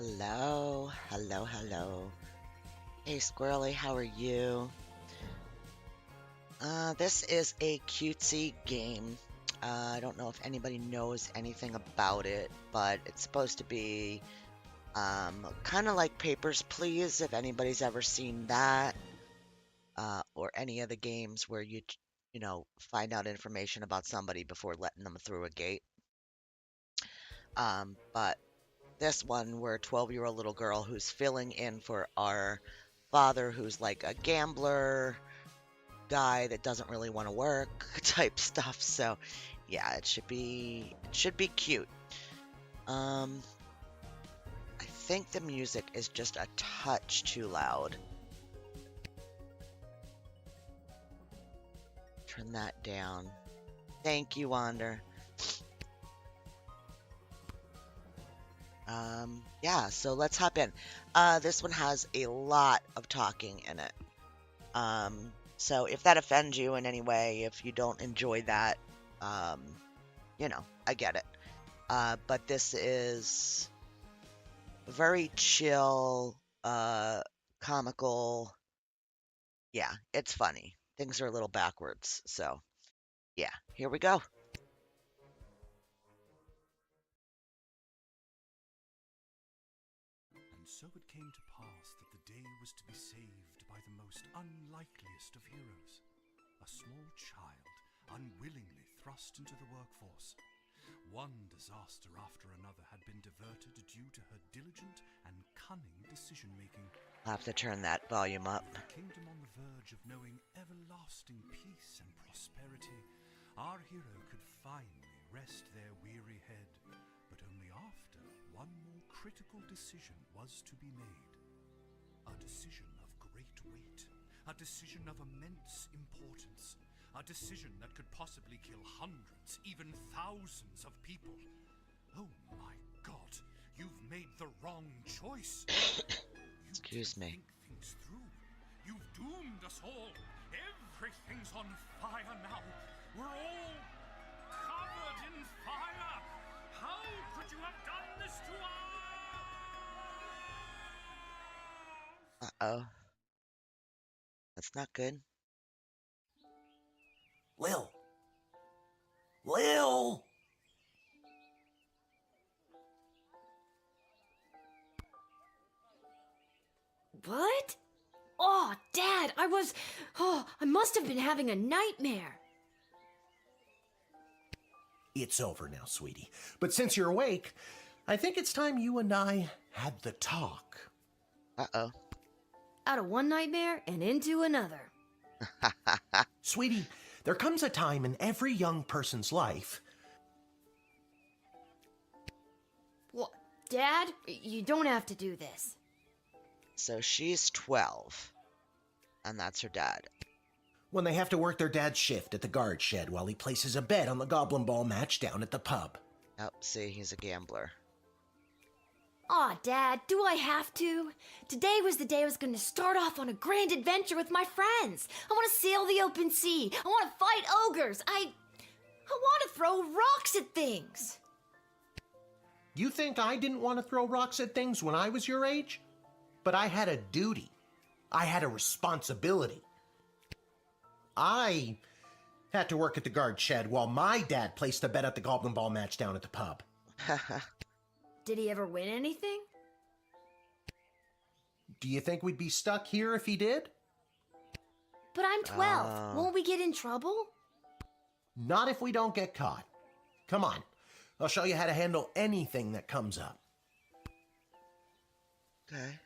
Hello, hello, hello. Hey, Squirrely, how are you? This is a cutesy game. I don't know if anybody knows anything about it, but it's supposed to be kind of like Papers, Please, if anybody's ever seen that, or any of the games where you find out information about somebody before letting them through a gate. But this one, we're a 12-year-old little girl who's filling in for our father, who's like a gambler guy that doesn't really want to work type stuff. So, yeah, it should be cute. Um, I think the music is just a touch too loud. Turn that down. Thank you, Wander. Yeah, so let's hop in. This one has a lot of talking in it. So if that offends you in any way, if you don't enjoy that, um, I get it. But this is very chill, comical. Yeah, it's funny. Things are a little backwards. So, yeah, here we go. And so it came to pass that the day was to be saved by the most unlikeliest of heroes, a small child unwillingly thrust into the workforce. One disaster after another had been diverted due to her diligent and cunning decision-making. I'll have to turn that volume up. With the kingdom on the verge of knowing everlasting peace and prosperity, our hero could finally rest their weary head, but only after one more critical decision was to be made. A decision of great weight, a decision of immense importance, a decision that could possibly kill hundreds, even thousands of people. Oh my God, you've made the wrong choice. Excuse me. Think things through. You've doomed us all. Everything's on fire now. We're all covered in fire. How could you have done this to us? Uh-oh. That's not good. Lil! Lil! What? Oh, Dad, I must have been having a nightmare. It's over now, sweetie. But since you're awake, I think it's time you and I had the talk. Uh-oh. Out of one nightmare and into another. Sweetie, there comes a time in every young person's life. Well, Dad, you don't have to do this. So she's 12, and that's her dad. When they have to work their dad's shift at the guard shed while he places a bet on the goblin ball match down at the pub. Oh, see, he's a gambler. Aw, Dad, do I have to? Today was the day I was going to start off on a grand adventure with my friends. I want to sail the open sea. I want to fight ogres. I want to throw rocks at things. You think I didn't want to throw rocks at things when I was your age? But I had a duty. I had a responsibility. I had to work at the guard shed while my dad placed a bet at the goblin ball match down at the pub. Did he ever win anything? Do you think we'd be stuck here if he did? But I'm 12. Won't we get in trouble? Not if we don't get caught. Come on, I'll show you how to handle anything that comes up. Okay.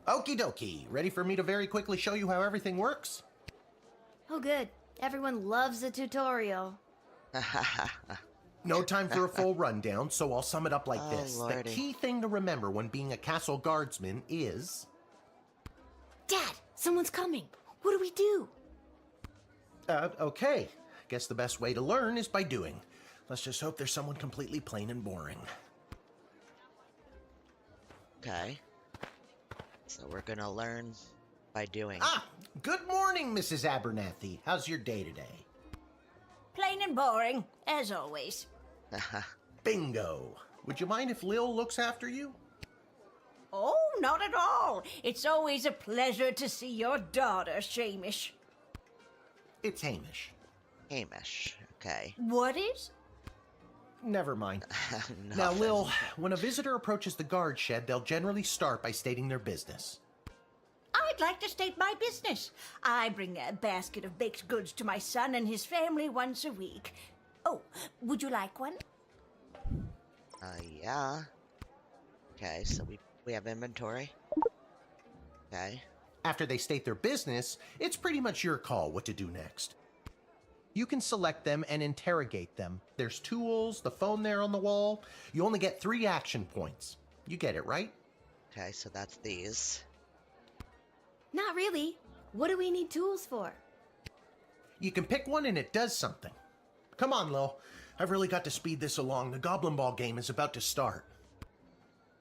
Okie dokie, ready for me to very quickly show you how everything works? Oh, good. Everyone loves a tutorial. No time for a full rundown, so I'll sum it up like Oh, this. Lordy. The key thing to remember when being a castle guardsman is... Dad, someone's coming. What do we do? Okay. Guess the best way to learn is by doing. Let's just hope there's someone completely plain and boring. Okay. So we're gonna learn by doing. Ah, good morning, Mrs. Abernathy. How's your day today? Plain and boring, as always. Bingo. Would you mind if Lil looks after you? Oh, not at all. It's always a pleasure to see your daughter, Shamish. It's Hamish. Hamish. Okay. What is? Never mind. Now, Nothing. Lil, when a visitor approaches the guard shed, they'll generally start by stating their business. I'd like to state my business. I bring a basket of baked goods to my son and his family once a week. Oh, would you like one? Yeah. Okay, so we have inventory. Okay. After they state their business, it's pretty much your call what to do next. You can select them and interrogate them. There's tools, the phone there on the wall. You only get 3 action points. You get it, right? Okay, so that's these. Not really. What do we need tools for? You can pick one and it does something. Come on, Lil. I've really got to speed this along. The Goblin Ball game is about to start.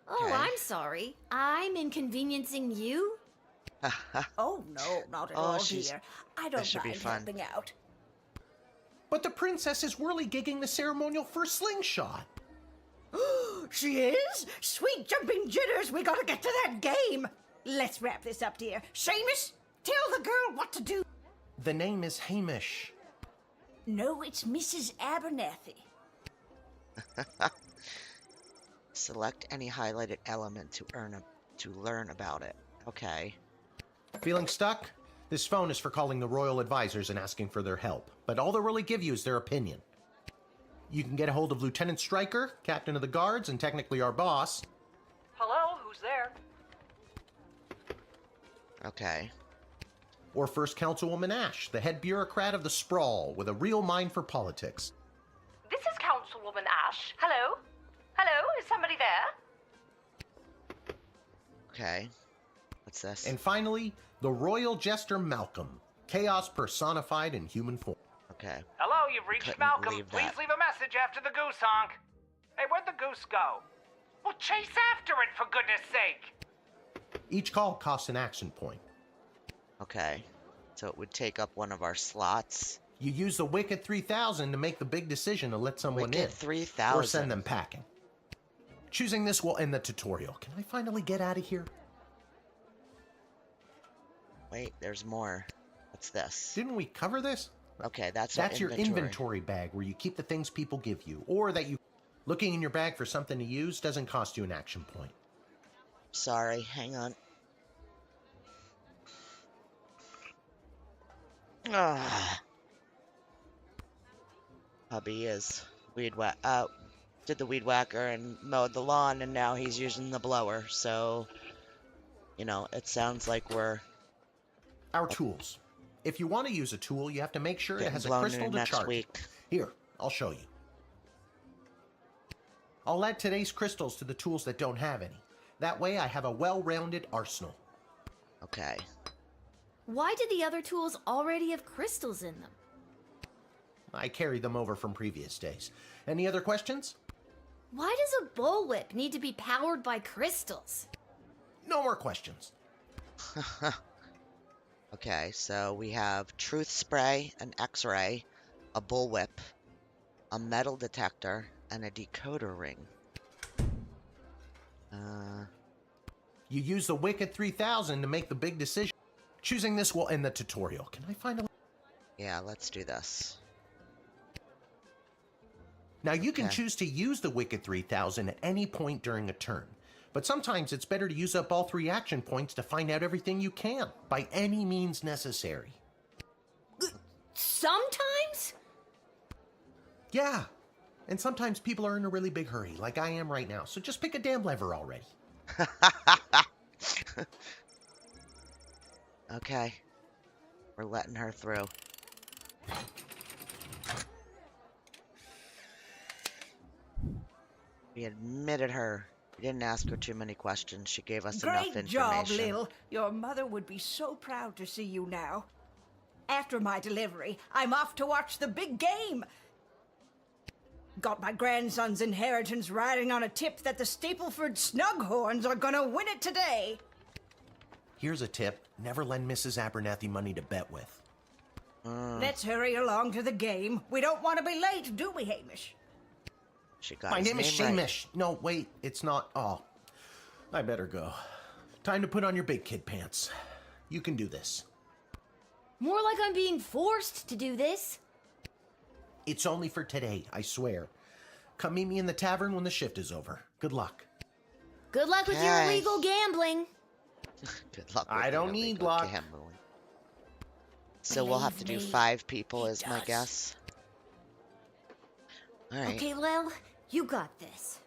Oh, Okay. I'm sorry. I'm inconveniencing you? Oh, no, not at Oh, all, she's- dear. I don't should be mind fun. helping out. But the princess is whirly-gigging the ceremonial for slingshot. She is? Sweet jumping jitters, we gotta get to that game. Let's wrap this up, dear. Seamus, tell the girl what to do. The name is Hamish. No, it's Mrs. Abernathy. Select any highlighted element to learn about it. Okay. Feeling stuck? This phone is for calling the royal advisors and asking for their help, but all they'll really give you is their opinion. You can get a hold of Lieutenant Stryker, captain of the guards, and technically our boss. Hello, who's there? Okay. Or First Councilwoman Ash, the head bureaucrat of the Sprawl, with a real mind for politics. This is Councilwoman Ash. Hello? Hello, is somebody there? Okay. What's this? And finally, the royal jester Malcolm, chaos personified in human form. Okay. Hello, you've reached Couldn't Malcolm. leave Please that. leave a message after the goose honk. Hey, where'd the goose go? Well, chase after it, for goodness sake. Each call costs an action point. Okay. So it would take up one of our slots. You use the Wicked 3000 to make the big decision to let someone Wicked in. 3000. Or send them packing. Choosing this will end the tutorial. Can I finally get out of here? Wait, there's more. What's this? Didn't we cover this? Okay, that's our Your inventory bag where you keep the things people give you. Or that you... Looking in your bag for something to use doesn't cost you an action point. Sorry, hang on. Ah. Hubby is did the weed whacker and mowed the lawn, and now he's using the blower. So, you know, it sounds like we're Our tools. If you want to use a tool, you have to make sure it getting has a blown crystal in to next charge. week. Here, I'll show you. I'll add today's crystals to the tools that don't have any. That way I have a well-rounded arsenal. Okay. Why did the other tools already have crystals in them? I carried them over from previous days. Any other questions? Why does a bullwhip need to be powered by crystals? No more questions. Okay, so we have truth spray, an X-ray, a bullwhip, a metal detector, and a decoder ring. You use the Wicked 3000 to make the big decision. Choosing this will end the tutorial. Can I find a... Yeah, let's do this. Now you can Okay. choose to use the Wicked 3000 at any point during a turn. But sometimes it's better to use up all 3 action points to find out everything you can, by any means necessary. Sometimes? Yeah. And sometimes people are in a really big hurry, like I am right now. So just pick a damn lever already. Okay. We're letting her through. We admitted her. We didn't ask her too many questions. She gave us enough Great information. job, Lil. Your mother would be so proud to see you now. After my delivery, I'm off to watch the big game. Got my grandson's inheritance riding on a tip that the Stapleford Snughorns are gonna win it today. Here's a tip. Never lend Mrs. Abernathy money to bet with. Let's hurry along to the game. We don't want to be late, do we, Hamish? She got My his name is right. Shamish. No, wait, it's not. Oh, I better go. Time to put on your big kid pants. You can do this. More like I'm being forced to do this. It's only for today, I swear. Come meet me in the tavern when the shift is over. Good luck. Good luck with your Okay. illegal gambling. Good luck. I with don't your need illegal luck. gambling. So we'll have to do Believe me, 5 people, he is my does. guess. All right. Okay, Lil, you got this.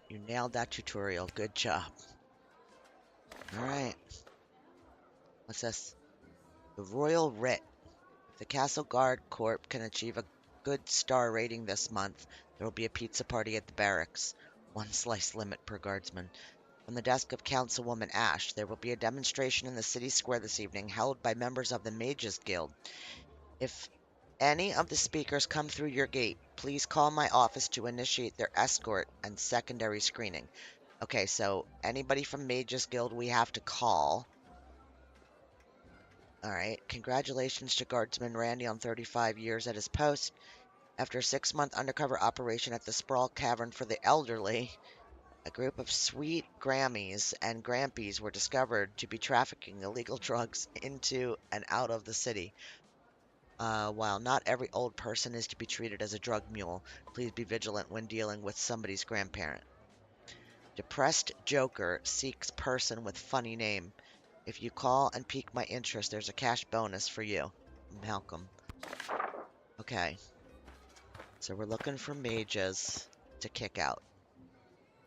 You nailed that tutorial. Good job. All right. What's this? The Royal Writ. If the Castle Guard Corps can achieve a good star rating this month, there will be a pizza party at the barracks. 1 slice limit per guardsman. From the desk of Councilwoman Ash, there will be a demonstration in the city square this evening held by members of the Mages Guild. If any of the speakers come through your gate, please call my office to initiate their escort and secondary screening. Okay, so anybody from Mages Guild we have to call. Alright, congratulations to Guardsman Randy on 35 years at his post. After a 6-month undercover operation at the Sprawl Cavern for the Elderly, a group of sweet Grammies and Grampies were discovered to be trafficking illegal drugs into and out of the city. While not every old person is to be treated as a drug mule, please be vigilant when dealing with somebody's grandparent. Depressed Joker seeks person with funny name. If you call and pique my interest, there's a cash bonus for you. Malcolm. Okay. So we're looking for mages to kick out.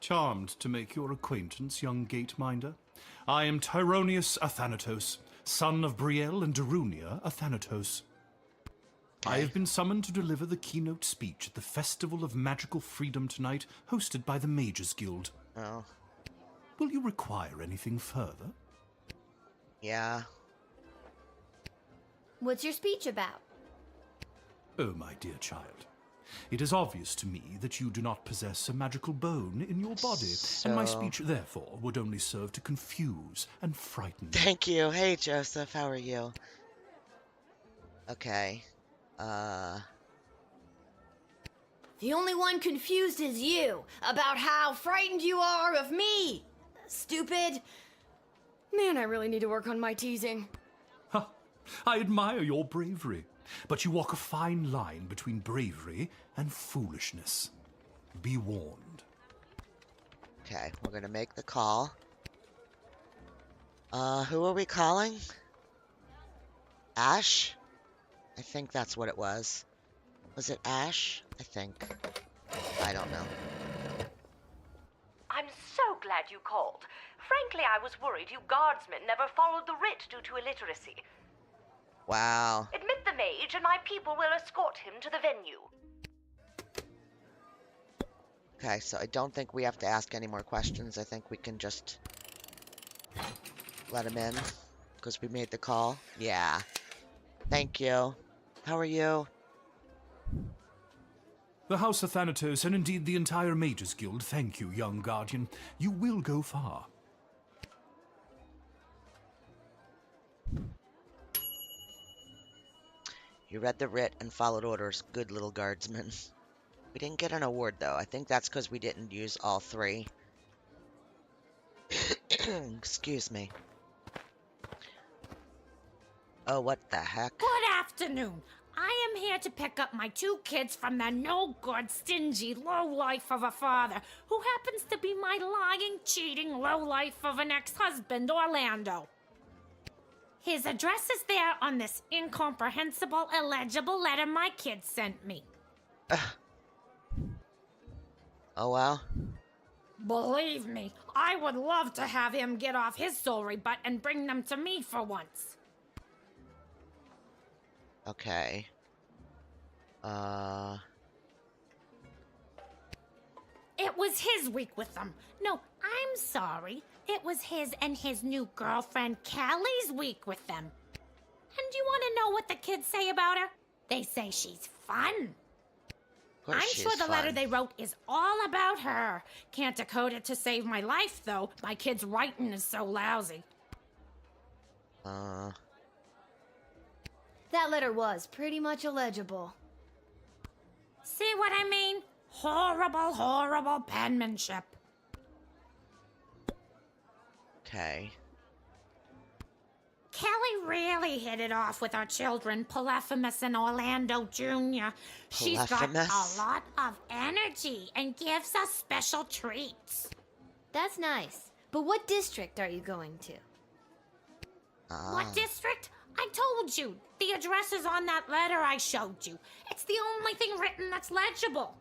Charmed to make your acquaintance, young gate-minder. I am Tyronius Athanatos, son of Brielle and Darunia Athanatos. I have been summoned to deliver the keynote speech at the Festival of Magical Freedom tonight, hosted by the Mages Guild. Oh, Will you require anything further? yeah. What's your speech about? Oh, my dear child. It is obvious to me that you do not possess a magical bone in your body, and my So- speech, therefore, would only serve to confuse and frighten you. Thank you. Hey, Joseph, how are you? Okay. The only one confused is you about how frightened you are of me. Stupid. Man, I really need to work on my teasing. Ha! I admire your bravery, but you walk a fine line between bravery and foolishness. Be warned. Okay, we're gonna make the call. Who are we calling? Ash? I think that's what it was. Was it Ash? I think. I don't know. I'm so glad you called. Frankly, I was worried you guardsmen never followed the writ due to illiteracy. Wow. Admit the mage, and my people will escort him to the venue. Okay, so I don't think we have to ask any more questions. I think we can just let him in because we made the call. Yeah. Thank you. How are you? The House of Thanatos, and indeed the entire Mages Guild, thank you, young guardian. You will go far. You read the writ and followed orders. Good little guardsman. We didn't get an award, though. I think that's because we didn't use all 3. Excuse me. Oh, what the heck? Good afternoon. I am here to pick up my 2 kids from the no-good, stingy lowlife of a father who happens to be my lying, cheating lowlife of an ex-husband, Orlando. His address is there on this incomprehensible, illegible letter my kid sent me. Oh, well. Believe me, I would love to have him get off his sorry butt and bring them to me for once. Okay. It was his week with them. No, I'm sorry. It was his and his new girlfriend Callie's week with them. And you want to know what the kids say about her? They say she's fun. course I'm she's sure the letter fun. they wrote is all about her. Can't decode it to save my life, though. My kid's writing is so lousy. That letter was pretty much illegible. See what I mean? Horrible, horrible penmanship. Okay. Kelly really hit it off with our children, Polyphemus and Orlando Jr. She's got Polyphemus? a lot of energy and gives us special treats. That's nice. But what district are you going to? What district? I told you. The address is on that letter I showed you. It's the only thing written that's legible.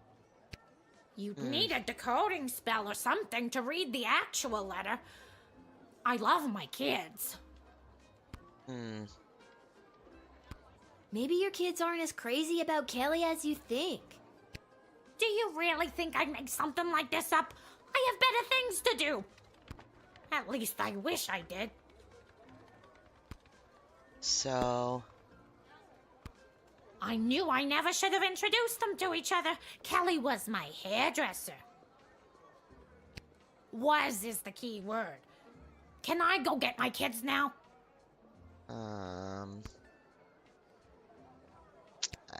You'd need a decoding spell or something to read the actual letter. I love my kids. Maybe your kids aren't as crazy about Kelly as you think. Do you really think I'd make something like this up? I have better things to do. At least I wish I did. So, I knew I never should have introduced them to each other. Kelly was my hairdresser. Was is the key word. Can I go get my kids now?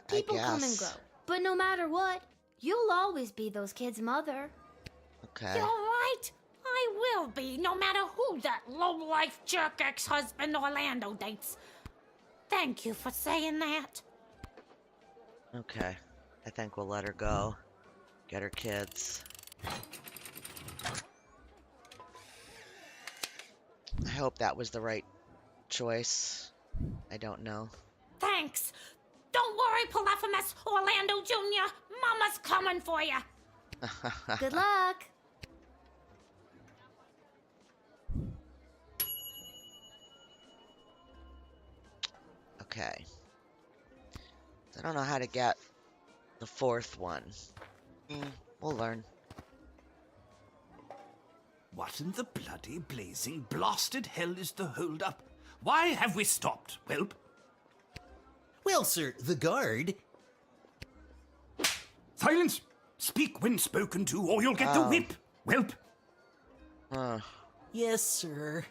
People I come and guess. go. But no matter what, you'll always be those kids' mother. Okay. You're right. I will be, no matter who that low-life jerk ex-husband Orlando dates. Thank you for saying that. Okay. I think we'll let her go. Get her kids. I hope that was the right choice. I don't know. Thanks. Don't worry, Polyphemus, Orlando Jr. Mama's coming for you. Good luck. Okay. I don't know how to get the fourth one. We'll learn. What in the bloody blazing blasted hell is the hold-up? Why have we stopped, Whelp? Well, sir, the guard. Silence! Speak when spoken to, or you'll get the whip, Whelp. Yes, sir.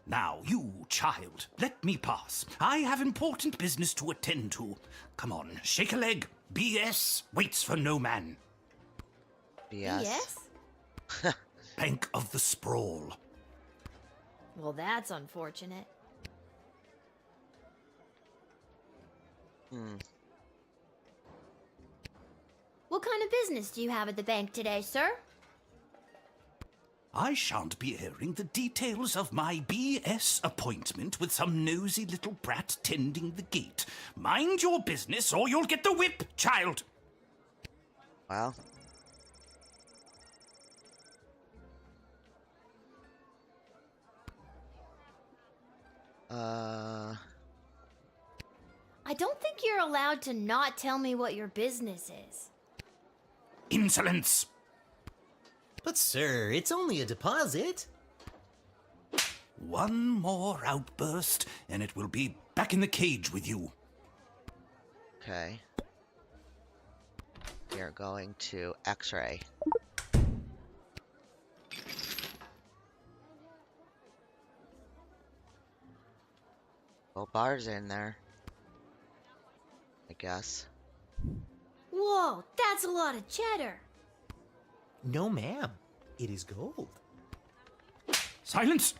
Now, you, child, let me pass. I have important business to attend to. Come on, shake a leg. BS waits for no man. BS. Yes? Bank of the Sprawl. Well, that's unfortunate. What kind of business do you have at the bank today, sir? I shan't be airing the details of my BS appointment with some nosy little brat tending the gate. Mind your business or you'll get the whip, child. Well. I don't think you're allowed to not tell me what your business is. Insolence. But, sir, it's only a deposit. One more outburst and it will be back in the cage with you. Okay. You're going to X-ray. Well, bar's in there. I guess. Whoa, that's a lot of cheddar. No, ma'am. It is gold. Silence!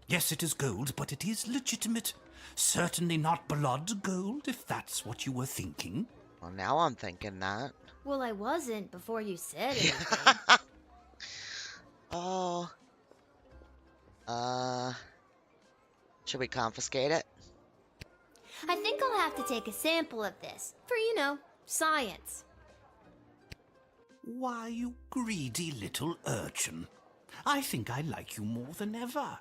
Yes, it is gold, but it is legitimate. Certainly not blood gold, if that's what you were thinking. Well, now I'm thinking that. Well, I wasn't before you said anything. Oh. Should we confiscate it? I think I'll have to take a sample of this for, science. Why, you greedy little urchin. I think I like you more than ever.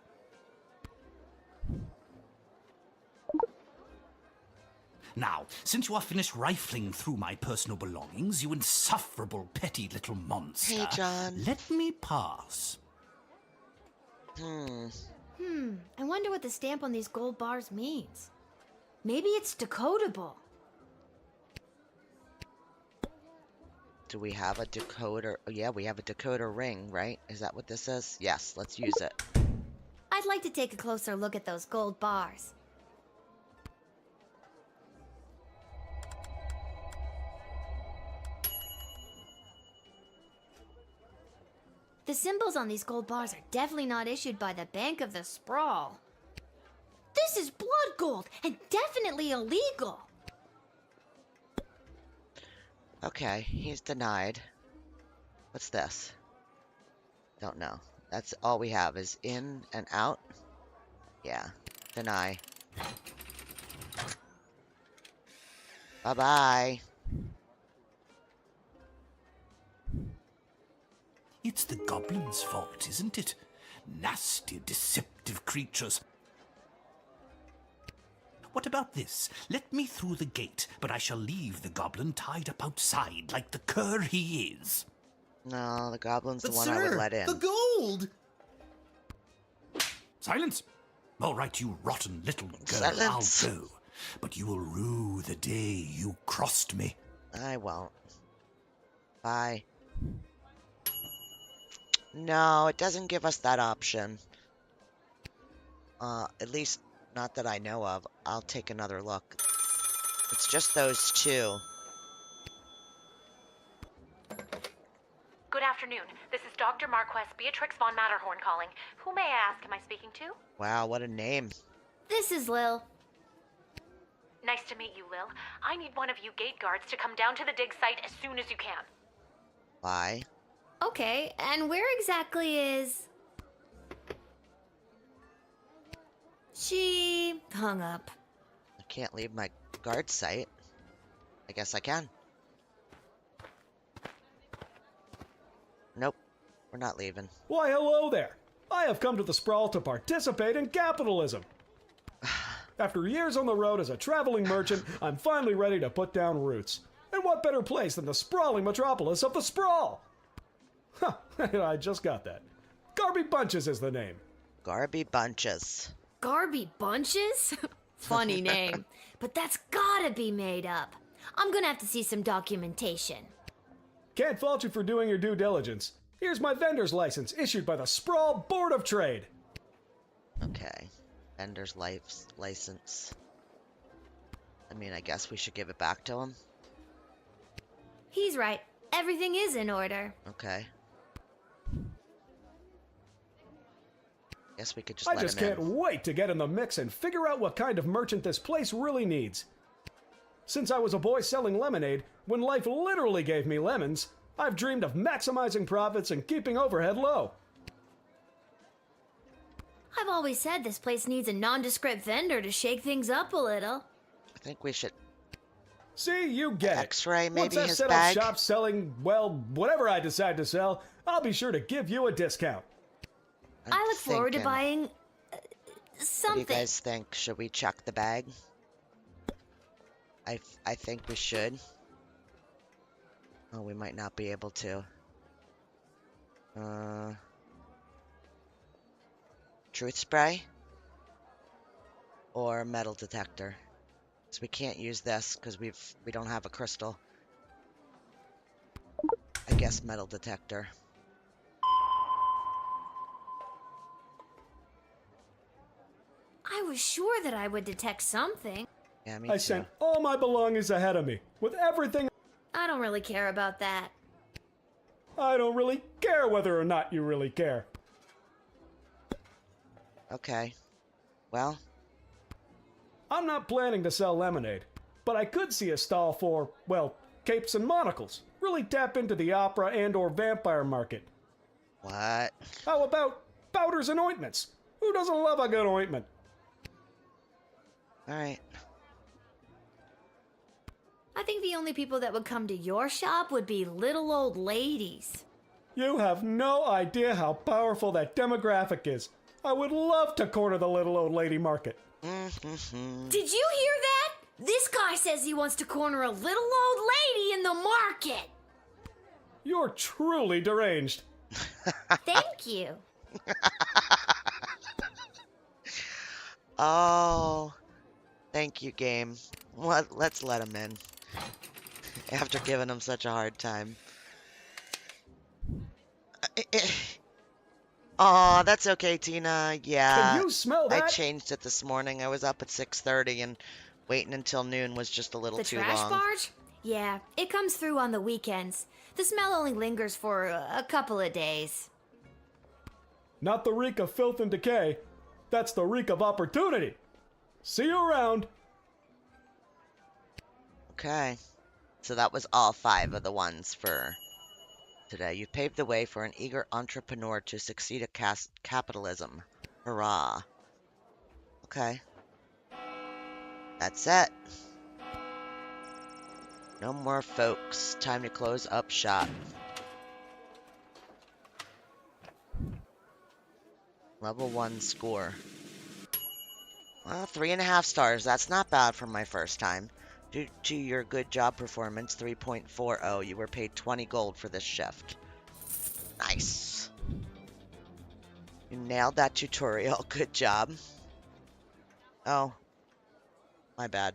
Now, since you are finished rifling through my personal belongings, you insufferable petty little monster, Hey, John. let me pass. I wonder what the stamp on these gold bars means. Maybe it's decodable. Do we have a decoder? Oh, yeah, we have a decoder ring, right? Is that what this is? Yes, let's use it. I'd like to take a closer look at those gold bars. The symbols on these gold bars are definitely not issued by the Bank of the Sprawl. This is blood gold and definitely illegal. Okay, he's denied. What's this? Don't know. That's all we have is in and out. Yeah, deny. Bye-bye. It's the goblins' fault, isn't it? Nasty, deceptive creatures. What about this? Let me through the gate, but I shall leave the goblin tied up outside like the cur he is. No, the goblin's But the one sir, I would let in. the gold! Silence! All right, you rotten little girl, Silence. I'll go. But you will rue the day you crossed me. I won't. Bye. No, it doesn't give us that option. At least not that I know of. I'll take another look. It's just those two. Good afternoon. This is Dr. Marquess Beatrix von Matterhorn calling. Who may I ask am I speaking to? Wow, what a name. This is Lil. Nice to meet you, Lil. I need one of you gate guards to come down to the dig site as soon as you can. Bye. Okay, and where exactly is... She hung up. I can't leave my guard site. I guess I can. Nope, we're not leaving. Why, hello there. I have come to the Sprawl to participate in capitalism. After years on the road as a traveling merchant, I'm finally ready to put down roots. And what better place than the sprawling metropolis of the Sprawl? Huh, I just got that. Garby Bunches is the name. Garby Bunches. Garby Bunches? Funny name. But that's gotta be made up. I'm gonna have to see some documentation. Can't fault you for doing your due diligence. Here's my vendor's license issued by the Sprawl Board of Trade. Okay. Vendor's license. I mean, I guess we should give it back to him. He's right. Everything is in order. Okay. Guess we could just I let just him can't in. wait to get in the mix and figure out what kind of merchant this place really needs. Since I was a boy selling lemonade, when life literally gave me lemons, I've dreamed of maximizing profits and keeping overhead low. I've always said this place needs a nondescript vendor to shake things up a little. I think we should See, you get it. X-ray maybe Once I his set bag. up shop selling, well, whatever I decide to sell, I'll be sure to give you a discount. I'm I look forward to thinking, buying... What do you something. guys think? Should we check the bag? I think we should. Oh, we might not be able to. Truth spray? Or metal detector? So we can't use this because we don't have a crystal. I guess metal detector. I was sure that I would detect something. Yeah, me I too. sent all my belongings ahead of me, with everything. I don't really care about that. I don't really care whether or not you really care. Okay. Well, I'm not planning to sell lemonade, but I could see a stall for, well, capes and monocles. Really tap into the opera and or vampire market. what? How about powders and ointments? Who doesn't love a good ointment? Alright. I think the only people that would come to your shop would be little old ladies. You have no idea how powerful that demographic is. I would love to corner the little old lady market. Did you hear that? This guy says he wants to corner a little old lady in the market. You're truly deranged. Thank you. Oh, thank you, game. Let's let him in. After giving him such a hard time. Aw, that's okay, Tina. Can Yeah, you smell I that? changed it this morning. I was up at 6:30 and waiting until noon was just a little The too trash long. barge? Yeah, it comes through on the weekends. The smell only lingers for a couple of days. Not the reek of filth and decay. That's the reek of opportunity. See you around. Okay. So that was all 5 of the ones for today. You paved the way for an eager entrepreneur to succeed at capitalism. Hurrah. Okay. That's it. No more folks. Time to close up shop. Level 1 score. Well, 3.5 stars. That's not bad for my first time. Due to your good job performance, 3.40. You were paid 20 gold for this shift. Nice. You nailed that tutorial. Good job. Oh. My bad.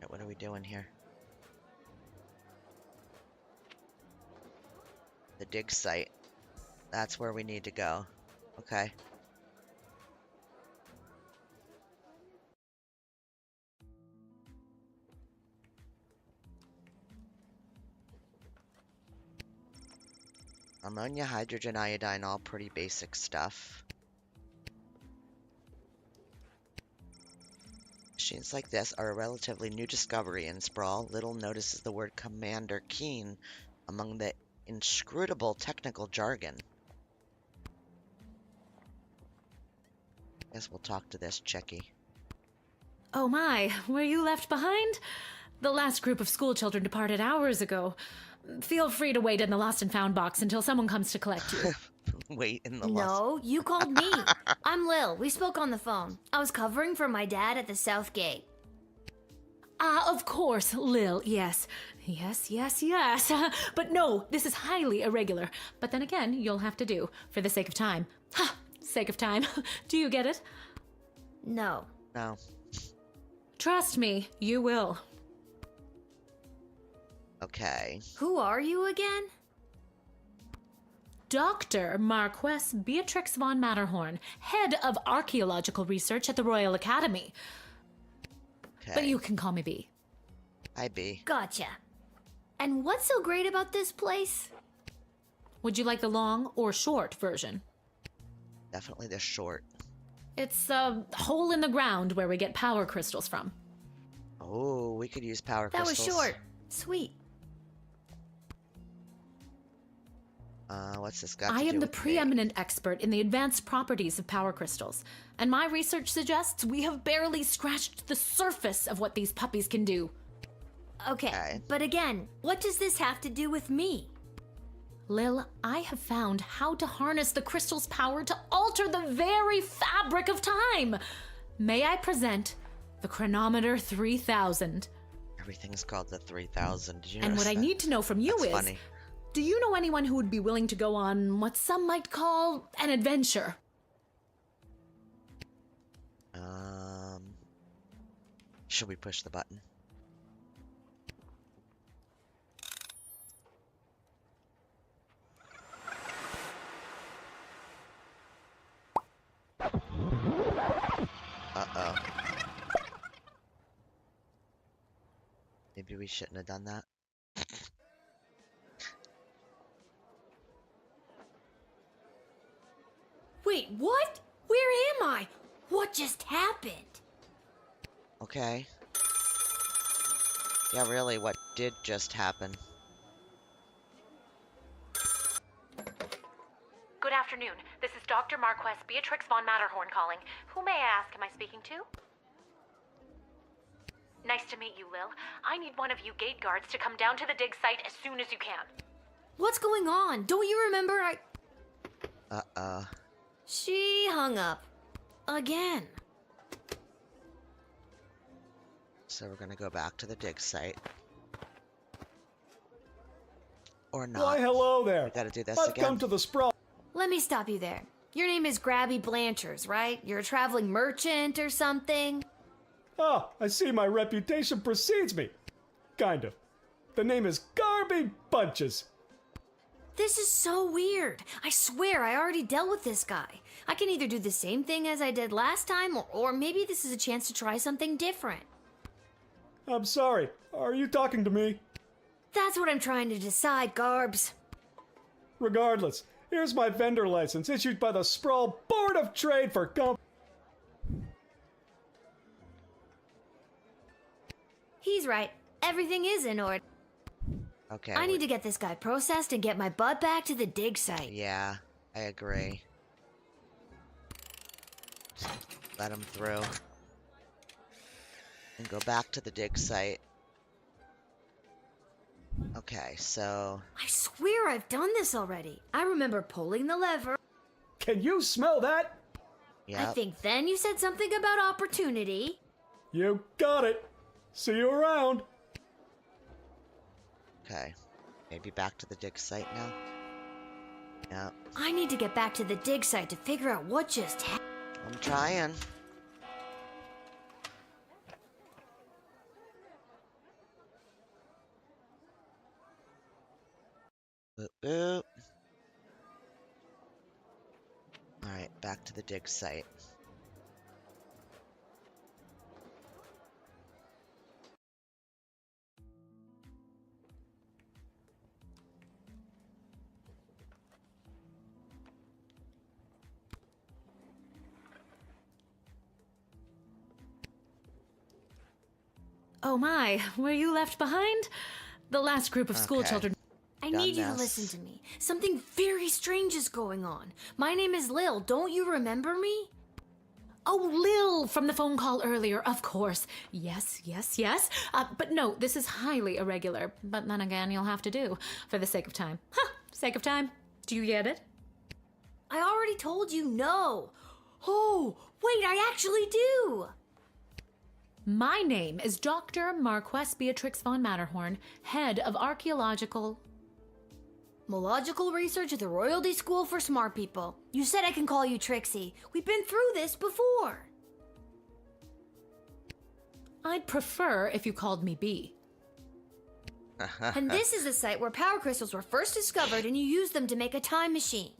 Right, what are we doing here? The dig site. That's where we need to go. Okay. Ammonia, hydrogen, iodine, all pretty basic stuff. Machines like this are a relatively new discovery in Sprawl. Little notices the word Commander Keen among the inscrutable technical jargon. Guess we'll talk to this chickie. Oh my, were you left behind? The last group of school children departed hours ago. Feel free to wait in the lost and found box until someone comes to collect you. Wait in the lost. No, you called me. I'm Lil. We spoke on the phone. I was covering for my dad at the South Gate. Ah, of course, Lil, yes. Yes. But no, this is highly irregular. But then again, you'll have to do, for the sake of time. Ha! Sake of time. Do you get it? No. No. Trust me, you will. Okay. Who are you again? Dr. Marquess Beatrix von Matterhorn, head of archaeological research at the Royal Academy. Okay. But you can call me B. Hi, B. Gotcha. And what's so great about this place? Would you like the long or short version? Definitely the short. It's a hole in the ground where we get power crystals from. Oh, we could use power That was crystals. short. Sweet. What's this got I to am do the with me? preeminent expert in the advanced properties of power crystals, and my research suggests we have barely scratched the surface of what these puppies can do. Okay, but again, what does this have to do with me? Lil, I have found how to harness the crystal's power to alter the very fabric of time. May I present the Chronometer 3000? Everything's called the 3000. Did you And notice what I that? need to know from you That's is, funny. do you know anyone who would be willing to go on what some might call an adventure? Should we push the button? Uh-oh. Maybe we shouldn't have done that. Wait, what? Where am I? What just happened? Okay. Yeah, really, what did just happen? Good afternoon. This is Dr. Marquess Beatrix von Matterhorn calling. Who may I ask am I speaking to? Nice to meet you, Lil. I need one of you gate guards to come down to the dig site as soon as you can. What's going on? Don't you remember She hung up. Again. So we're gonna go back to the dig site. Or not. Why, hello there. We gotta do this I've again. come to the sprawl. Let me stop you there. Your name is Grabby Blanchers, right? You're a traveling merchant or something? Ah, I see my reputation precedes me. Kind of. The name is Garby Bunches. This is so weird. I swear I already dealt with this guy. I can either do the same thing as I did last time, or maybe this is a chance to try something different. I'm sorry. Are you talking to me? That's what I'm trying to decide, Garbs. Regardless, here's my vendor license issued by the Sprawl Board of Trade for He's right. Everything is in order. Okay. I need to get this guy processed and get my butt back to the dig site. Yeah, I agree. Just let him through. And go back to the dig site. Okay, so... I swear I've done this already. I remember pulling the lever. Can you smell that? Yeah. I think then you said something about opportunity. You got it. See you around. Okay. Maybe back to the dig site now? Yeah. I need to get back to the dig site to figure out what just happened. I'm trying. Boop, boop. Alright, back to the dig site. Oh my, were you left behind? The last group of school Okay. children. I Done need you to this. listen to me. Something very strange is going on. My name is Lil. Don't you remember me? Oh, Lil from the phone call earlier, of course. Yes, yes, yes. But no, this is highly irregular. But then again, you'll have to do for the sake of time. Huh, sake of time. Do you get it? I already told you no. Oh, wait, I actually do. My name is Dr. Marquess Beatrix von Matterhorn, head of archaeological... Mological research at the Royalty School for Smart People. You said I can call you Trixie. We've been through this before. I'd prefer if you called me B. And this is the site where power crystals were first discovered and you used them to make a time machine.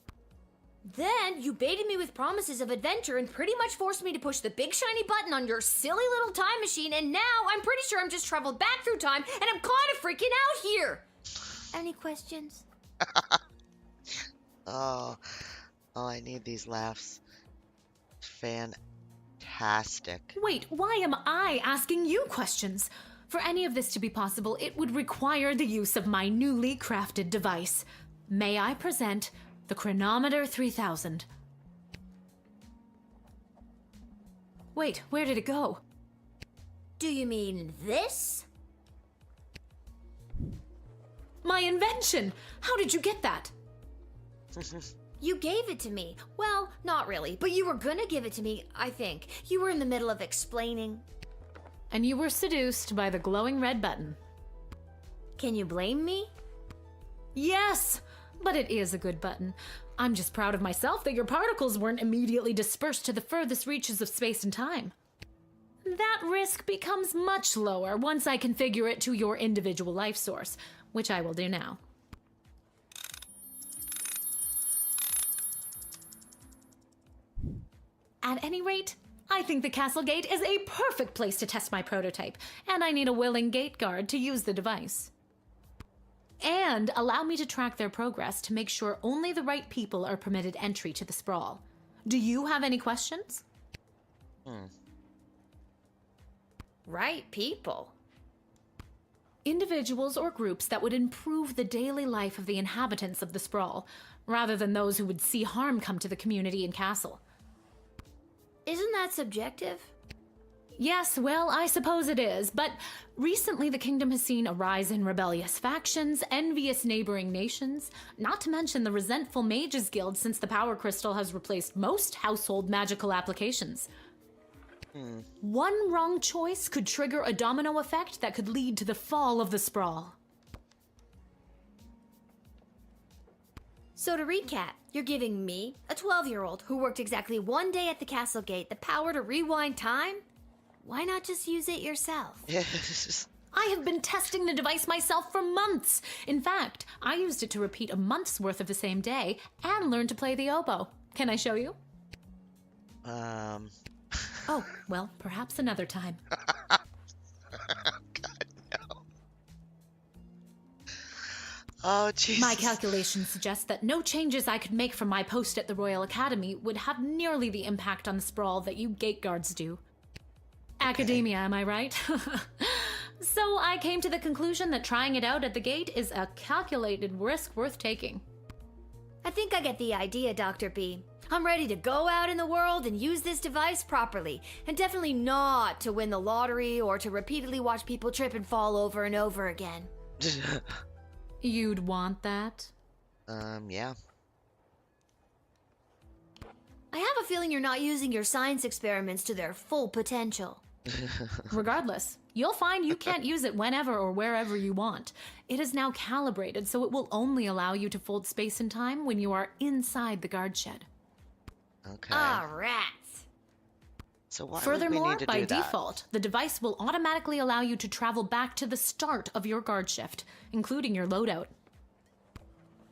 Then you baited me with promises of adventure and pretty much forced me to push the big shiny button on your silly little time machine, and now I'm pretty sure I'm just traveled back through time and I'm kind of freaking out here. Any questions? Oh, I need these laughs. Fantastic. Wait, why am I asking you questions? For any of this to be possible, it would require the use of my newly crafted device. May I present the Chronometer 3000? Wait, where did it go? Do you mean this? My invention! How did you get that? You gave it to me. Well, not really, but you were gonna give it to me, I think. You were in the middle of explaining. And you were seduced by the glowing red button. Can you blame me? Yes, but it is a good button. I'm just proud of myself that your particles weren't immediately dispersed to the furthest reaches of space and time. That risk becomes much lower once I configure it to your individual life source, which I will do now. At any rate, I think the castle gate is a perfect place to test my prototype, and I need a willing gate guard to use the device. And allow me to track their progress to make sure only the right people are permitted entry to the sprawl. Do you have any questions? Right people. Individuals or groups that would improve the daily life of the inhabitants of the sprawl, rather than those who would see harm come to the community and castle. Isn't that subjective? Yes, well, I suppose it is, but recently the kingdom has seen a rise in rebellious factions, envious neighboring nations, not to mention the resentful mages guild since the power crystal has replaced most household magical applications. One wrong choice could trigger a domino effect that could lead to the fall of the sprawl. So to recap, you're giving me, a 12-year-old who worked exactly one day at the castle gate, the power to rewind time? Why not just use it yourself? I have been testing the device myself for months. In fact, I used it to repeat a month's worth of the same day and learn to play the oboe. Can I show you? Oh, well, perhaps another time. God, no. Oh, Jesus. My calculations suggest that no changes I could make from my post at the Royal Academy would have nearly the impact on the sprawl that you gate guards do. Academia, am I right? So I came to the conclusion that trying it out at the gate is a calculated risk worth taking. I think I get the idea, Dr. B. I'm ready to go out in the world and use this device properly, and definitely not to win the lottery or to repeatedly watch people trip and fall over and over again. You'd want that? Yeah. I have a feeling you're not using your science experiments to their full potential. Regardless, you'll find you can't use it whenever or wherever you want. It is now calibrated, so it will only allow you to fold space and time when you are inside the guard shed. Okay. Ah, rats. So why would we Furthermore, need to by do that? default, the device will automatically allow you to travel back to the start of your guard shift, including your loadout.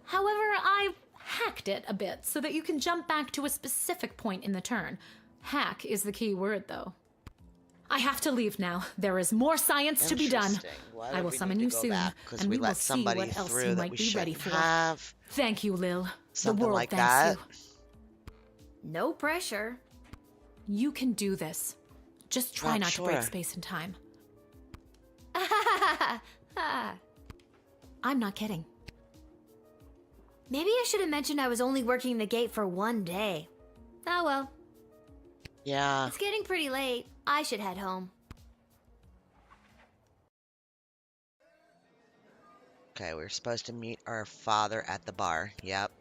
However, I hacked it a bit so that you can jump back to a specific point in the turn. Hack is the key word, though. I have to leave now. There is more science to be done. Interesting. Why I would will we summon need you to go soon, back? 'Cause and we will let see somebody what else through you that might we be ready shouldn't for. have. Thank you, Lil. Something the world like thanks that. you. No pressure. You can do this. Just try not to break sure. space and time. I'm not kidding. Maybe I should have mentioned I was only working the gate for one day. Oh well. Yeah. It's getting pretty late. I should head home. Okay, we were supposed to meet our father at the bar. Yep.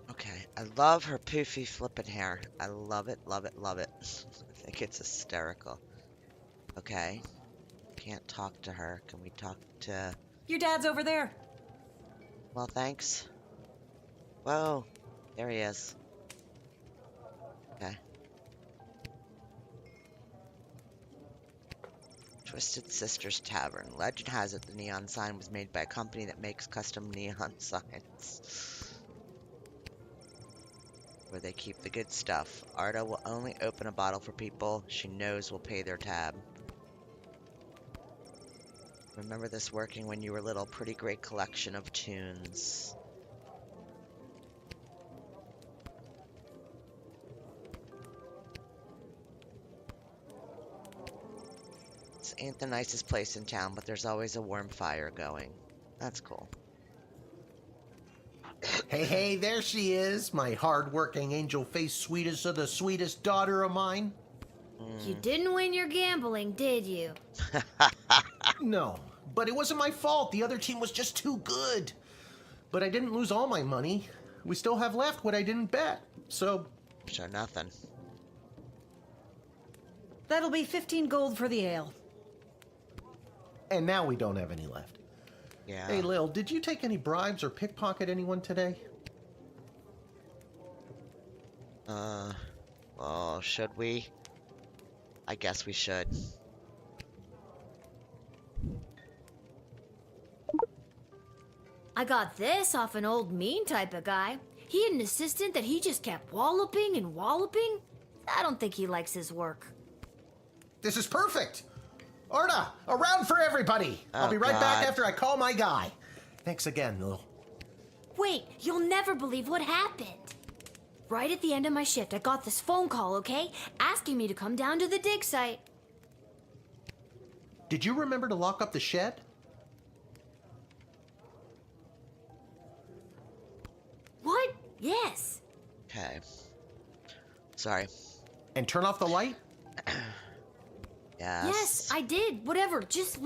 Okay, I love her poofy flippin' hair. I love it, love it, love it. I think it's hysterical. Okay. Can't talk to her. Can we talk to... Your dad's over there. Well, thanks. Whoa. There he is. Okay. Twisted Sisters Tavern. Legend has it the neon sign was made by a company that makes custom neon signs. Where they keep the good stuff. Arda will only open a bottle for people she knows will pay their tab. Remember this working when you were little. Pretty great collection of tunes. This ain't the nicest place in town, but there's always a warm fire going. That's cool. Hey, there she is, my hard-working, angel-faced sweetest of the sweetest daughter of mine. You didn't win your gambling, did you? No, but it wasn't my fault. The other team was just too good. But I didn't lose all my money. We still have left what I didn't bet, so... So nothing. That'll be 15 gold for the ale. And now we don't have any left. Yeah. Hey, Lil, did you take any bribes or pickpocket anyone today? Well, should we? I guess we should. I got this off an old mean type of guy. He had an assistant that he just kept walloping and walloping. I don't think he likes his work. This is perfect! Arda, a round for everybody! I'll be right back after I call my guy. Thanks again, Lil. Wait, you'll never believe what happened. Right at the end of my shift, I got this phone call, okay? Asking me to come down to the dig site. Did you remember to lock up the shed? What? Yes. Okay. Sorry. And turn off the light? Yes. Yes, I did. Whatever, just...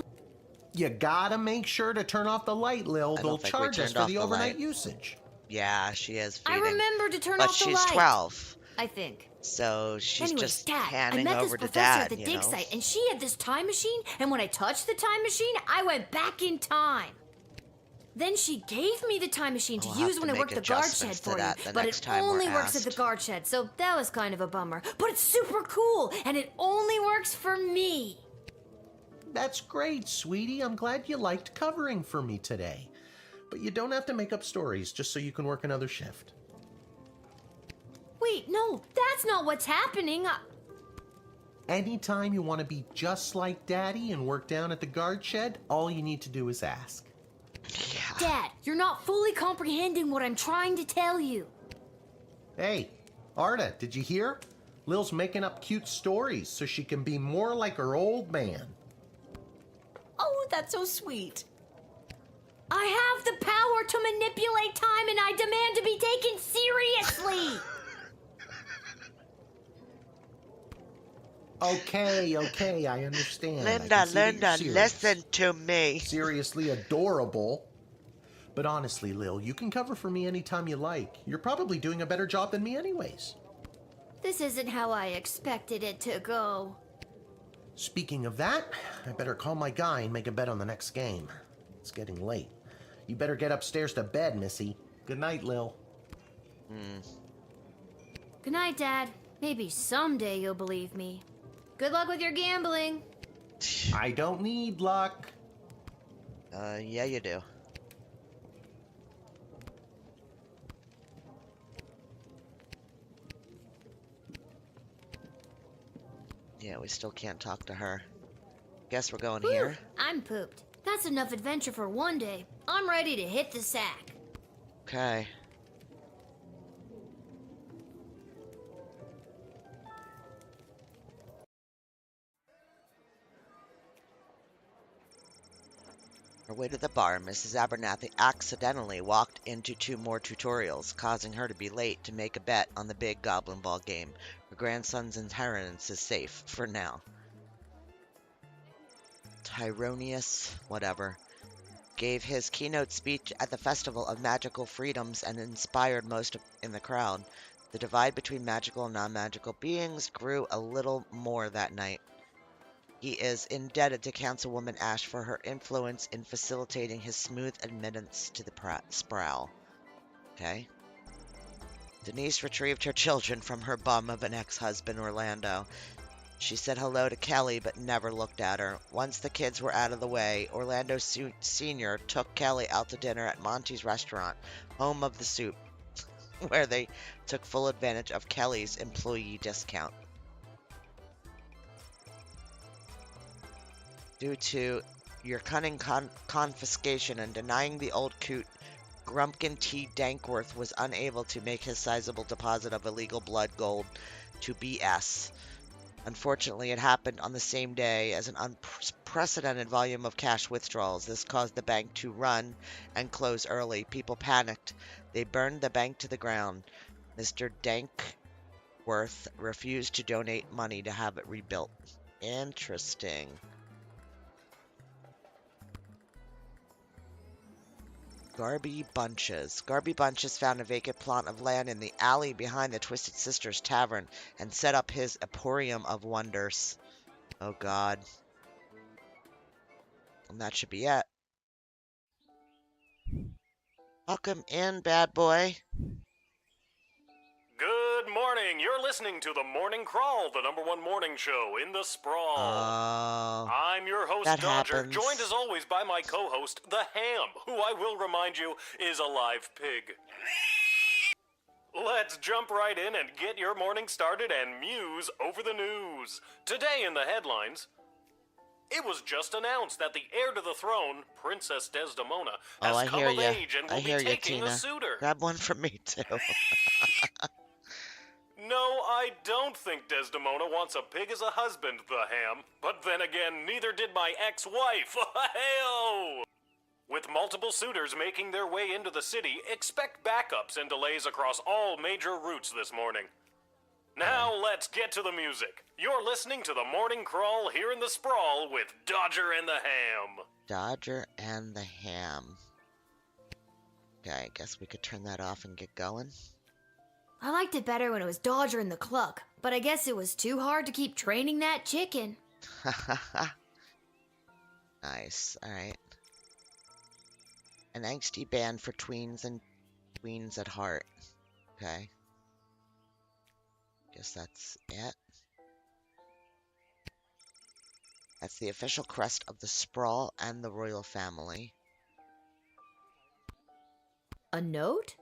You gotta make sure to turn off the light, Lil. I They'll don't think we charge us turned for off the the overnight light. usage. Yeah, she is I feeding. remember to turn But off the she's light. 12. I think. So she's Anyways, just Dad, handing I met over this to professor Dad, at the you dig know? site, and she had this time machine, and when I touched the time machine, I went back in time. Then she gave me the time machine to We'll use have when to I worked make the guard shed adjustments to for you. that the But next it time we're only works at the asked. guard shed, so that was kind of a bummer. But it's super cool, and it only works for me. That's great, sweetie. I'm glad you liked covering for me today. But you don't have to make up stories just so you can work another shift. Wait, no, that's not what's happening. Anytime you want to be just like Daddy and work down at the guard shed, all you need to do is ask. Yeah. Dad, you're not fully comprehending what I'm trying to tell you. Hey, Arda, did you hear? Lil's making up cute stories so she can be more like her old man. Oh, that's so sweet. I have the power to manipulate time, and I demand to be taken seriously. Okay, I understand. I Linda, can see that you're Linda, serious. listen to me. Seriously adorable. But honestly, Lil, you can cover for me anytime you like. You're probably doing a better job than me anyways. This isn't how I expected it to go. Speaking of that, I better call my guy and make a bet on the next game. It's getting late. You better get upstairs to bed, Missy. Good night, Lil. Good night, Dad. Maybe someday you'll believe me. Good luck with your gambling. I don't need luck. Yeah, you do. Yeah, we still can't talk to her. Guess we're going here. Whew, I'm pooped. That's enough adventure for one day. I'm ready to hit the sack. Okay. On her way to the bar, Mrs. Abernathy accidentally walked into 2 more tutorials, causing her to be late to make a bet on the big Goblin Ball game. Her grandson's inheritance is safe, for now. Tyronius, whatever, gave his keynote speech at the Festival of Magical Freedoms and inspired most in the crowd. The divide between magical and non-magical beings grew a little more that night. He is indebted to Councilwoman Ash for her influence in facilitating his smooth admittance to the Sproul. Okay. Denise retrieved her children from her bum of an ex-husband, Orlando. She said hello to Kelly, but never looked at her. Once the kids were out of the way, Orlando Sr. took Kelly out to dinner at Monty's restaurant, home of the soup, where they took full advantage of Kelly's employee discount. Due to your cunning confiscation and denying the old coot, Grumpkin T. Dankworth was unable to make his sizable deposit of illegal blood gold to BS. Unfortunately, it happened on the same day as an unprecedented volume of cash withdrawals. This caused the bank to run and close early. People panicked. They burned the bank to the ground. Mr. Dankworth refused to donate money to have it rebuilt. Interesting. Garby Bunches. Garby Bunches found a vacant plot of land in the alley behind the Twisted Sisters Tavern and set up his Emporium of Wonders. Oh god. And that should be it. Welcome in, bad boy. Good morning. You're listening to the Morning Crawl, the #1 morning show in the sprawl. I'm your host, that Dodger, happens. joined as always by my co-host, the Ham, who I will remind you is a live pig. Let's jump right in and get your morning started and muse over the news. Today in the headlines, it was just announced that the heir to the throne, Princess Desdemona, has I come hear of ya. age and will I hear be ya, taking Tina. a suitor. Grab one from me, too. No, I don't think Desdemona wants a pig as a husband, the Ham. But then again, neither did my ex-wife. Hey-oh! With multiple suitors making their way into the city, expect backups and delays across all major routes this morning. Now let's get to the music. You're listening to the Morning Crawl here in the Sprawl with Dodger and the Ham. Dodger and the Ham. Okay, I guess we could turn that off and get going. I liked it better when it was Dodger and the Cluck, but I guess it was too hard to keep training that chicken. Nice. Alright. An angsty band for tweens and tweens at heart. Okay. Guess that's it. That's the official crest of the Sprawl and the royal family. A note?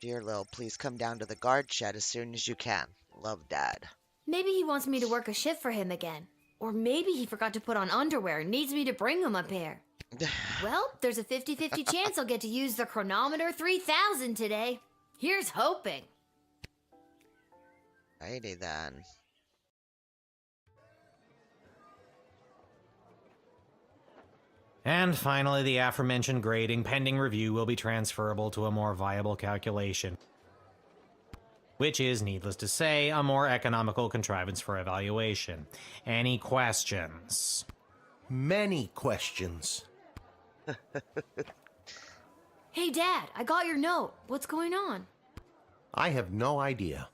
Dear Lil, please come down to the guard shed as soon as you can. Love, Dad. Maybe he wants me to work a shift for him again. Or maybe he forgot to put on underwear and needs me to bring him a pair. Well, there's a 50-50 chance I'll get to use the chronometer 3000 today. Here's hoping. Righty then. And finally, the aforementioned grading pending review will be transferable to a more viable calculation, which is, needless to say, a more economical contrivance for evaluation. Any questions? Many questions. Hey, Dad, I got your note. What's going on? I have no idea.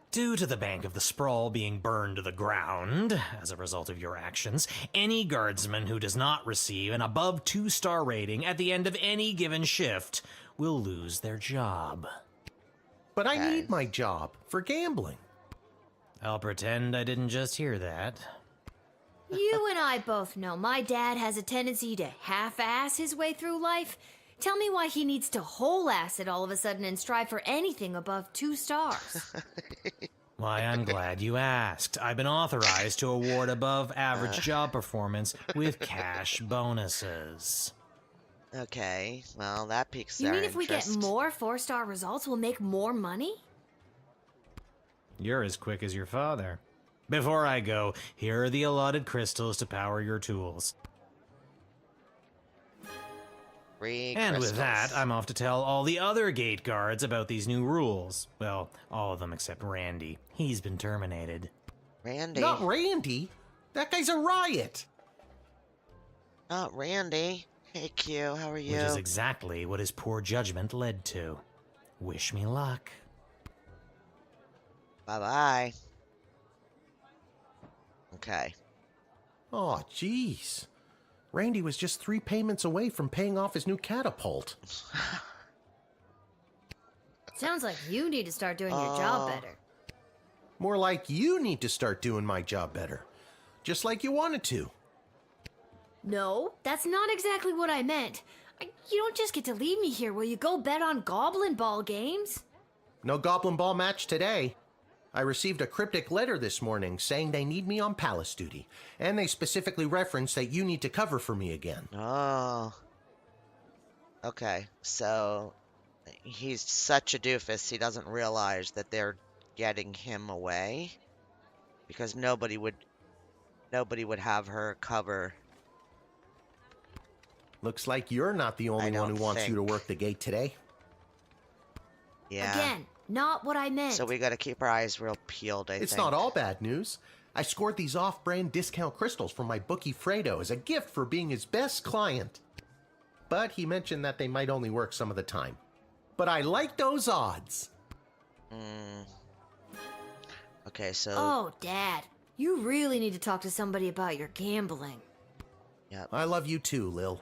Due to the Bank of the Sprawl being burned to the ground as a result of your actions, any guardsman who does not receive an above 2-star rating at the end of any given shift will lose their job. But I need my job for gambling. I'll pretend I didn't just hear that. You and I both know my dad has a tendency to half-ass his way through life. Tell me why he needs to whole-ass it all of a sudden and strive for anything above 2 stars. Why, I'm glad you asked. I've been authorized to award above-average job performance with cash bonuses. Okay, well, that piques You their mean if we get interest. more 4-star results, we'll make more money? You're as quick as your father. Before I go, here are the allotted crystals to power your tools. And with that, I'm off to tell all the other gate guards about these new rules. Well, all of them except Randy. He's been terminated. Randy? Not Randy. That guy's a riot. Not Randy. Hey, Q, how are you? Which is exactly what his poor judgment led to. Wish me luck. Bye-bye. Okay. Oh, jeez. Randy was just 3 payments away from paying off his new catapult. Sounds like you need to start doing your job better. More like you need to start doing my job better. Just like you wanted to. No, that's not exactly what I meant. You don't just get to leave me here. Will you go bet on Goblin Ball games? No Goblin Ball match today. I received a cryptic letter this morning saying they need me on palace duty, and they specifically referenced that you need to cover for me again. Oh. Okay, so he's such a doofus, he doesn't realize that they're getting him away, because nobody would have her cover. Looks like you're not the only one who wants you to work the gate today. Yeah. Again, not what I meant. So we gotta keep our eyes real peeled, I think. It's not all bad news. I scored these off-brand discount crystals from my bookie Fredo as a gift for being his best client. But he mentioned that they might only work some of the time. But I like those odds. Okay, so... Oh, Dad, you really need to talk to somebody about your gambling. Yep. I love you too, Lil.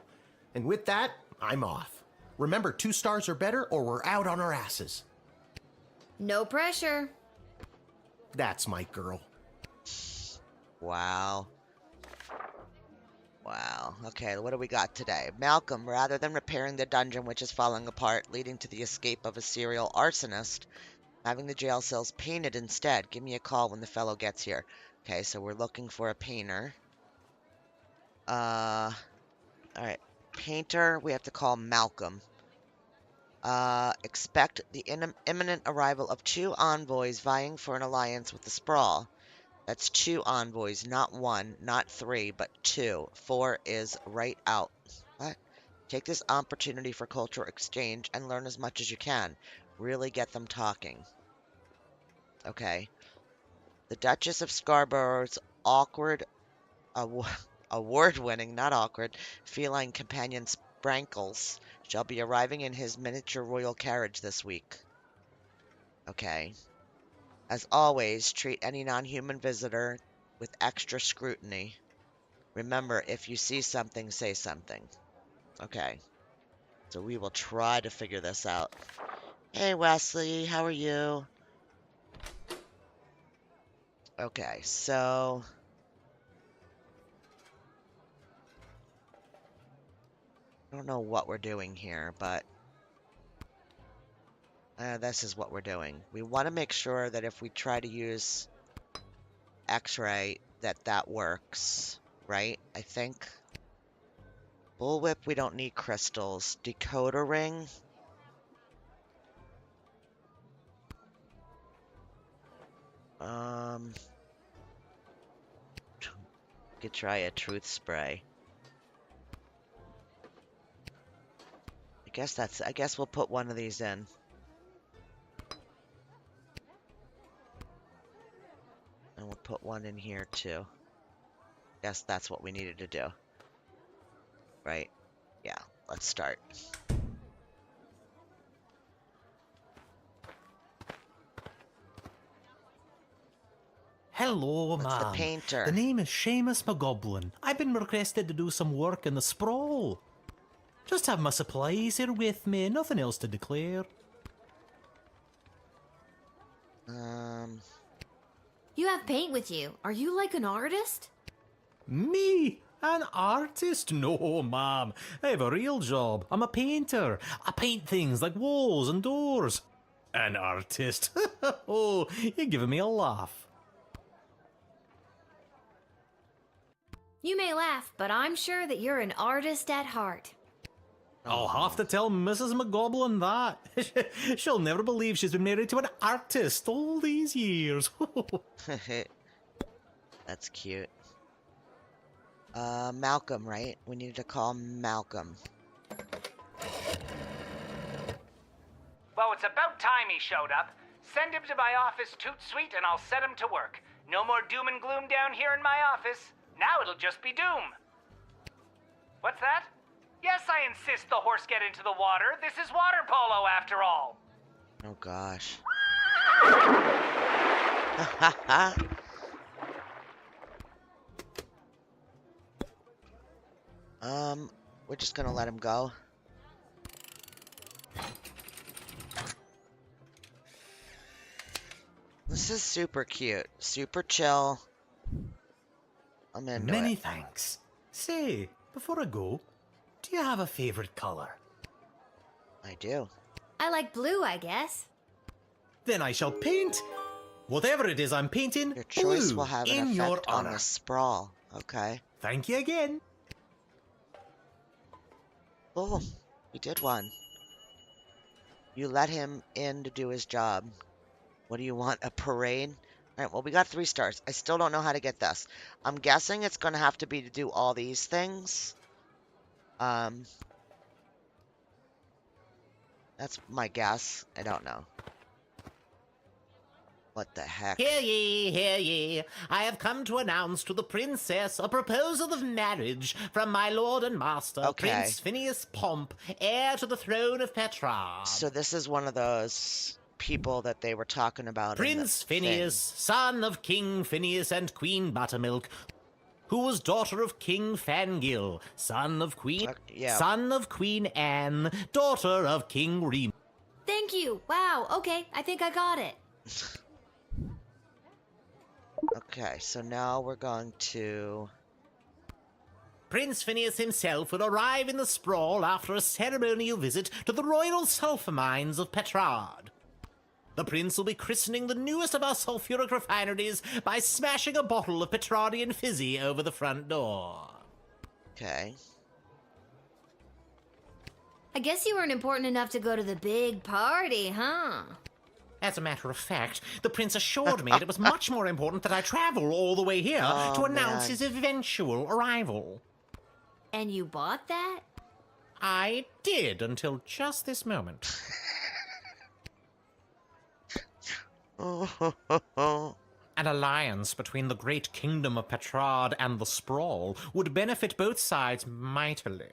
And with that, I'm off. Remember, 2 stars or better, or we're out on our asses. No pressure. That's my girl. Wow. Wow. Okay, what do we got today? Malcolm, rather than repairing the dungeon which is falling apart, leading to the escape of a serial arsonist, having the jail cells painted instead. Give me a call when the fellow gets here. Okay, so we're looking for a painter. Alright. Painter, we have to call Malcolm. Expect the imminent arrival of 2 envoys vying for an alliance with the Sprawl. That's 2 envoys, not 1, not 3, but 2. 4 is right out. What? Take this opportunity for cultural exchange and learn as much as you can. Really get them talking. Okay. The Duchess of Scarborough's awkward, award-winning, not awkward, feline companion Sprankles shall be arriving in his miniature royal carriage this week. Okay. As always, treat any non-human visitor with extra scrutiny. Remember, if you see something, say something. Okay. So we will try to figure this out. Hey, Wesley, how are you? Okay, so... I don't know what we're doing here, but... this is what we're doing. We want to make sure that if we try to use X-ray, that works, right? I think. Bullwhip, we don't need crystals. Decoder ring. Could try a truth spray. I guess we'll put one of these in. And we'll put one in here too. Guess that's what we needed to do. Right? Yeah, let's start. Hello, What's ma'am. the painter? The name is Seamus McGoblin. I've been requested to do some work in the sprawl. Just have my supplies here with me, nothing else to declare. You have paint with you. Are you like an artist? Me? An artist? No, ma'am. I have a real job. I'm a painter. I paint things like walls and doors. An artist? Oh, you're giving me a laugh. You may laugh, but I'm sure that you're an artist at heart. I'll have to tell Mrs. McGoblin that. She'll never believe she's been married to an artist all these years. That's cute. Malcolm, right? We needed to call Malcolm. Well, it's about time he showed up. Send him to my office toot suite and I'll set him to work. No more doom and gloom down here in my office. Now it'll just be doom. What's that? Yes, I insist the horse get into the water. This is water polo after all. Oh gosh. We're just gonna let him go. This is super cute, super chill. I'm into Many it. thanks. Say, before I go, do you have a favorite color? I do. I like blue, I guess. Then I shall paint whatever it is I'm painting. Your choice blue will have in an your effect on honor. the sprawl. Okay. Thank you again. Oh, you did one. You let him in to do his job. What do you want? A parade? Alright, well, we got 3 stars. I still don't know how to get this. I'm guessing it's going to have to be to do all these things. That's my guess. I don't know. What the heck? Hear ye, hear ye. I have come to announce to the princess a proposal of marriage from my lord and master, Okay. Prince Phineas Pomp, heir to the throne of Petrarch. So this is one of those people that they were talking about. Prince in the Phineas, thing. son of King Phineas and Queen Buttermilk, who was daughter of King Fangil, son of Queen Anne, daughter of King Remus. Thank you. Wow, okay, I think I got it. Okay, so now we're going to... Prince Phineas himself will arrive in the sprawl after a ceremonial visit to the royal sulphur mines of Petrard. The prince will be christening the newest of our sulphuric refineries by smashing a bottle of Petrardian fizzy over the front door. Okay. I guess you weren't important enough to go to the big party, huh? As a matter of fact, the prince assured me that it was much more important that I travel all the way here to announce his eventual arrival. And you bought that? I did until just this moment. An alliance between the great kingdom of Petrard and the Sprawl would benefit both sides mightily.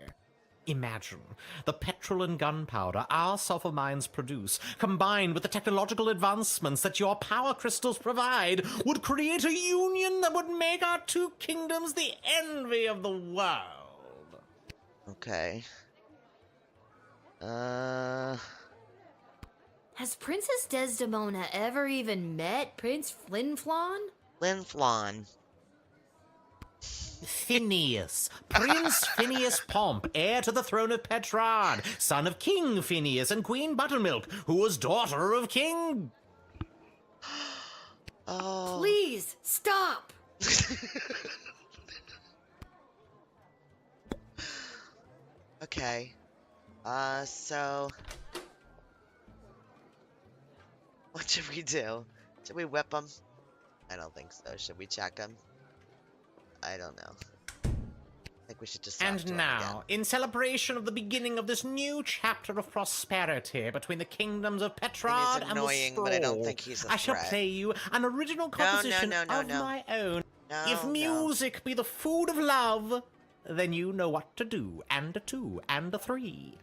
Imagine the petrol and gunpowder our sulfur mines produce, combined with the technological advancements that your power crystals provide, would create a union that would make our two kingdoms the envy of the world. Okay. Has Princess Desdemona ever even met Prince Flinflon? Flinflon. Phineas, Prince Phineas Pomp, heir to the throne of Petrard, son of King Phineas and Queen Buttermilk, who was daughter of King... Oh. Please, stop! Okay. So... What should we do? Should we whip him? I don't think so. Should we check him? I don't know. I think we should just talk to And him now, again. in celebration of the beginning of this new chapter of prosperity between the kingdoms of Petrard and the annoying, Sprawl, but I don't think he's a I shall threat. play you an original composition of my own. If music be the food of love, then you know what to do. And a 2, and a 3.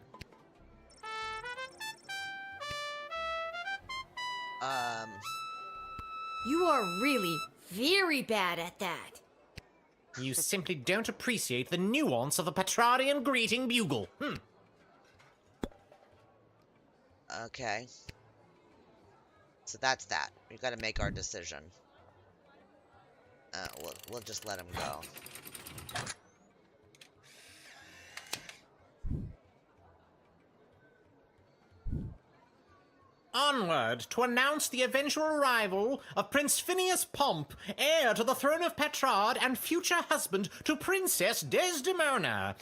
You are really very bad at that. You simply don't appreciate the nuance of the Petrardian greeting bugle. Okay. So that's that. We've got to make our decision. We'll just let him go. Onward to announce the eventual arrival of Prince Phineas Pomp, heir to the throne of Petrard and future husband to Princess Desdemona.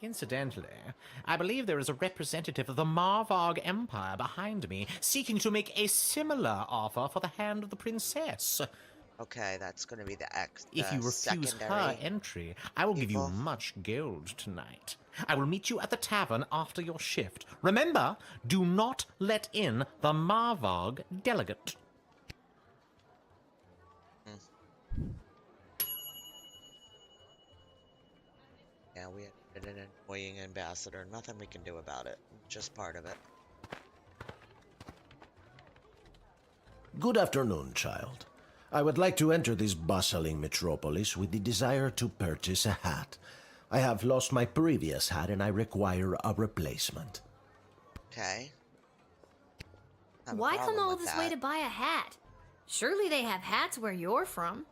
Incidentally, I believe there is a representative of the Marvog Empire behind me, seeking to make a similar offer for the hand of the princess. Okay, that's going to be the If you refuse her entry, I will give you much gold tonight. I will meet you at the tavern after your shift. Remember, do not let in the Marvog delegate. Yeah, we had an annoying ambassador. Nothing we can do about it. Just part of it. Good afternoon, child. I would like to enter this bustling metropolis with the desire to purchase a hat. I have lost my previous hat and I require a replacement. Okay. Why come all this way to buy a hat? Surely they have hats where you're from.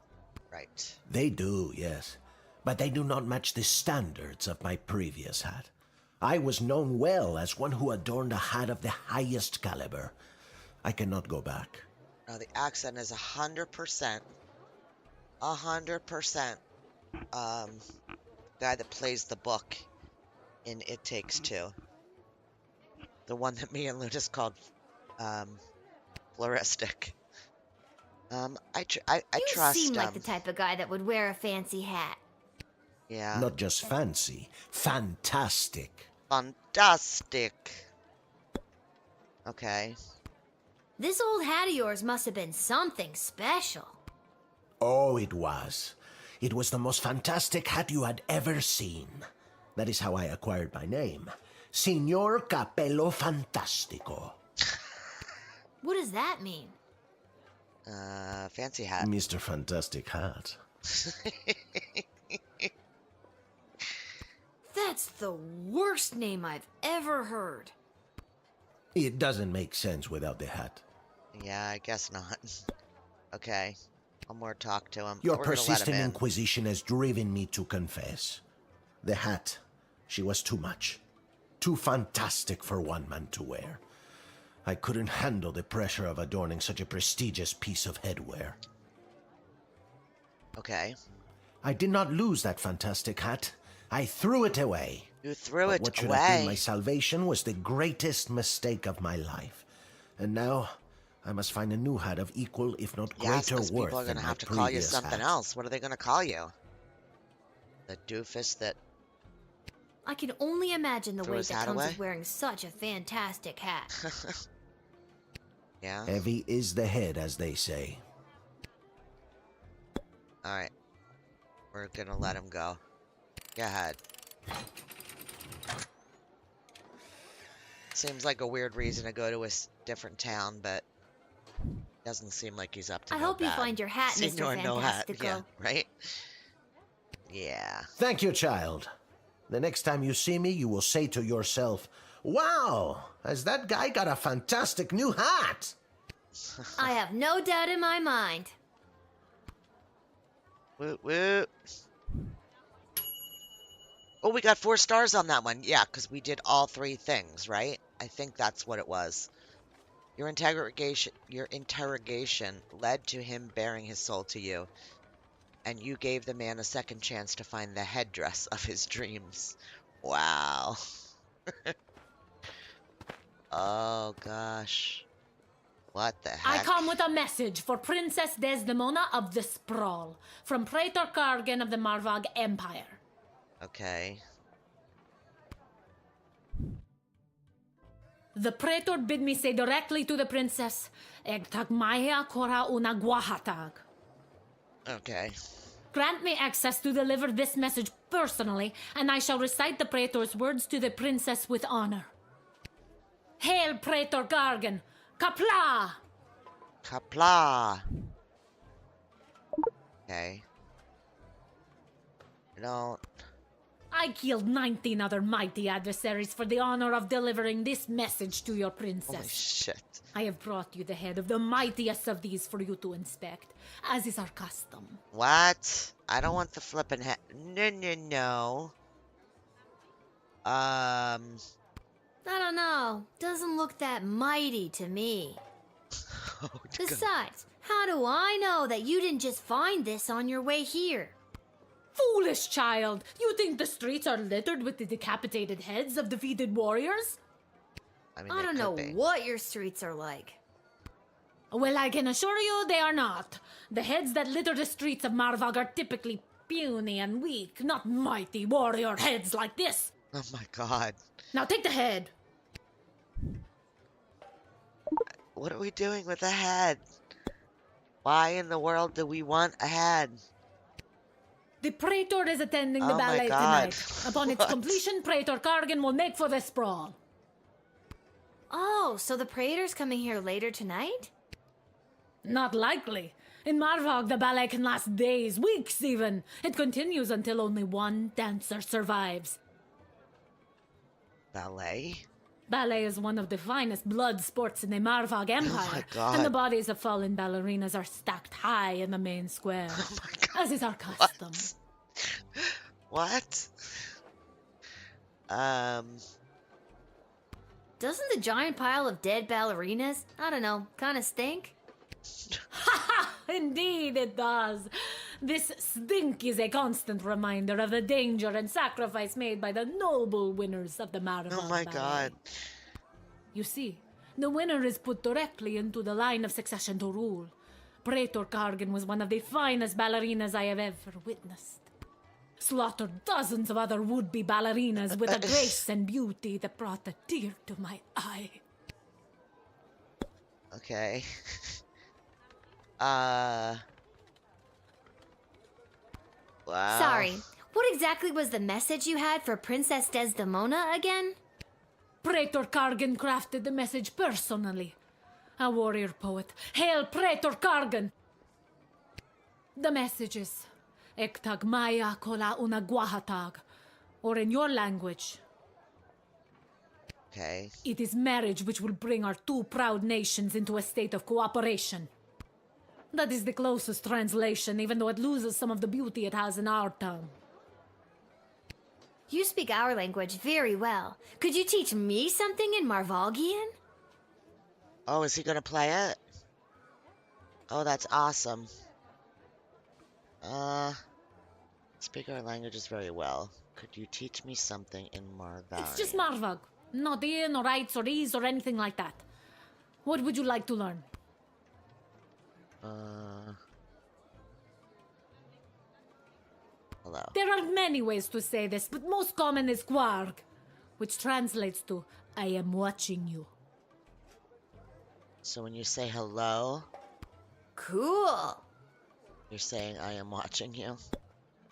Right. They do, yes. But they do not match the standards of my previous hat. I was known well as one who adorned a hat of the highest caliber. I cannot go back. No, the accent is 100%. 100%. Guy that plays the book in It Takes Two. The one that me and Lunas called, Floristic. I trust You seem like the type of guy that would wear a fancy hat. Yeah. Not just fancy, fantastic. Fantastic. Okay. This old hat of yours must have been something special. Oh, it was. It was the most fantastic hat you had ever seen. That is how I acquired my name. Signor Capello Fantastico. What does that mean? Fancy hat. Mr. Fantastic Hat. That's the worst name I've ever heard. It doesn't make sense without the hat. Yeah, I guess not. Okay. One more talk to him. Your We're gonna let him persistent in. inquisition has driven me to confess. The hat, she was too much. Too fantastic for one man to wear. I couldn't handle the pressure of adorning such a prestigious piece of headwear. Okay. I did not lose that fantastic hat. I threw it away. You threw it What should have been away. my salvation was the greatest mistake of my life. And now, I must find a new hat of equal, if not Yes, greater because worth people are than gonna my have to call you previous something hat. else. What are they gonna call you? The doofus that... I can only imagine the Threw weight his that hat comes away? with wearing such a fantastic hat. Yeah? Heavy is the head, as they say. Alright. We're gonna let him go. Go ahead. Seems like a weird reason to go to a different town, but doesn't seem like he's up to I no hope you bad. find your hat, Mr. Senor No Hat. Fantastico. Yeah, right? Yeah. Thank you, child. The next time you see me, you will say to yourself, "Wow, has that guy got a fantastic new hat?" I have no doubt in my mind. Woot woot. Oh, we got 4 stars on that one. Yeah, because we did all 3 things, right? I think that's what it was. Your interrogation led to him bearing his soul to you, and you gave the man a second chance to find the headdress of his dreams. Wow. Oh, gosh. What the I heck? come with a message for Princess Desdemona of the Sprawl, from Praetor Kargan of the Marvog Empire. Okay. The Praetor bid me say directly to the princess, Egtag Maya Kora una Guahatag. Okay. Grant me access to deliver this message personally, and I shall recite the Praetor's words to the princess with honor. Hail, Praetor Gargan! Kapla! Kapla. Okay. I killed 19 other mighty adversaries for the honor of delivering this message to your princess. Holy shit. I have brought you the head of the mightiest of these for you to inspect, as is our custom. What? I don't want the flippin' head. No. I don't know. Doesn't look that mighty to me. Oh, Besides, how do I know that you didn't just find this on your way here? Foolish child! You think the streets are littered with the decapitated heads of defeated warriors? I mean, I don't know what your streets are like. Well, I can assure you they are not. The heads that litter the streets of Marvog are typically puny and weak, not mighty warrior heads like this. Oh my god. Now take the head. What are we doing with a head? Why in the world do we want a head? The Praetor is attending the Oh my ballet God. tonight. Upon its What? completion, Praetor Kargan will make for the sprawl. Oh, so the Praetor's coming here later tonight? Not likely. In Marvog, the ballet can last days, weeks even. It continues until only one dancer survives. Ballet? Ballet is one of the finest blood sports in the Marvog Empire. my God. And the bodies of fallen ballerinas are stacked high in the main square. Oh my god. As is our custom. What? Doesn't the giant pile of dead ballerinas, I don't know, kind of stink? Indeed it does. This stink is a constant reminder of the danger and sacrifice made by the noble winners of the Marvog Oh my Ballet. god. You see, the winner is put directly into the line of succession to rule. Praetor Kargan was one of the finest ballerinas I have ever witnessed. Slaughtered dozens of other would-be ballerinas with a grace and beauty that brought a tear to my eye. Okay. Wow. Sorry, what exactly was the message you had for Princess Desdemona again? Praetor Kargan crafted the message personally. A warrior poet. Hail Praetor Kargan! The message is Ektag Maya Kola Una Guahatag, or in your language, Okay. it is marriage which will bring our two proud nations into a state of cooperation. That is the closest translation, even though it loses some of the beauty it has in our tongue. You speak our language very well. Could you teach me something in Marvogian? Oh, is he gonna play it? Oh, that's awesome. Speak our languages very well. Could you teach me something in Marvari? It's just Marvog. Not in or rights or ease or anything like that. What would you like to learn? Hello. There are many ways to say this, but most common is Kwarg, which translates to I am watching you. So when you say hello, Cool. you're saying I am watching you?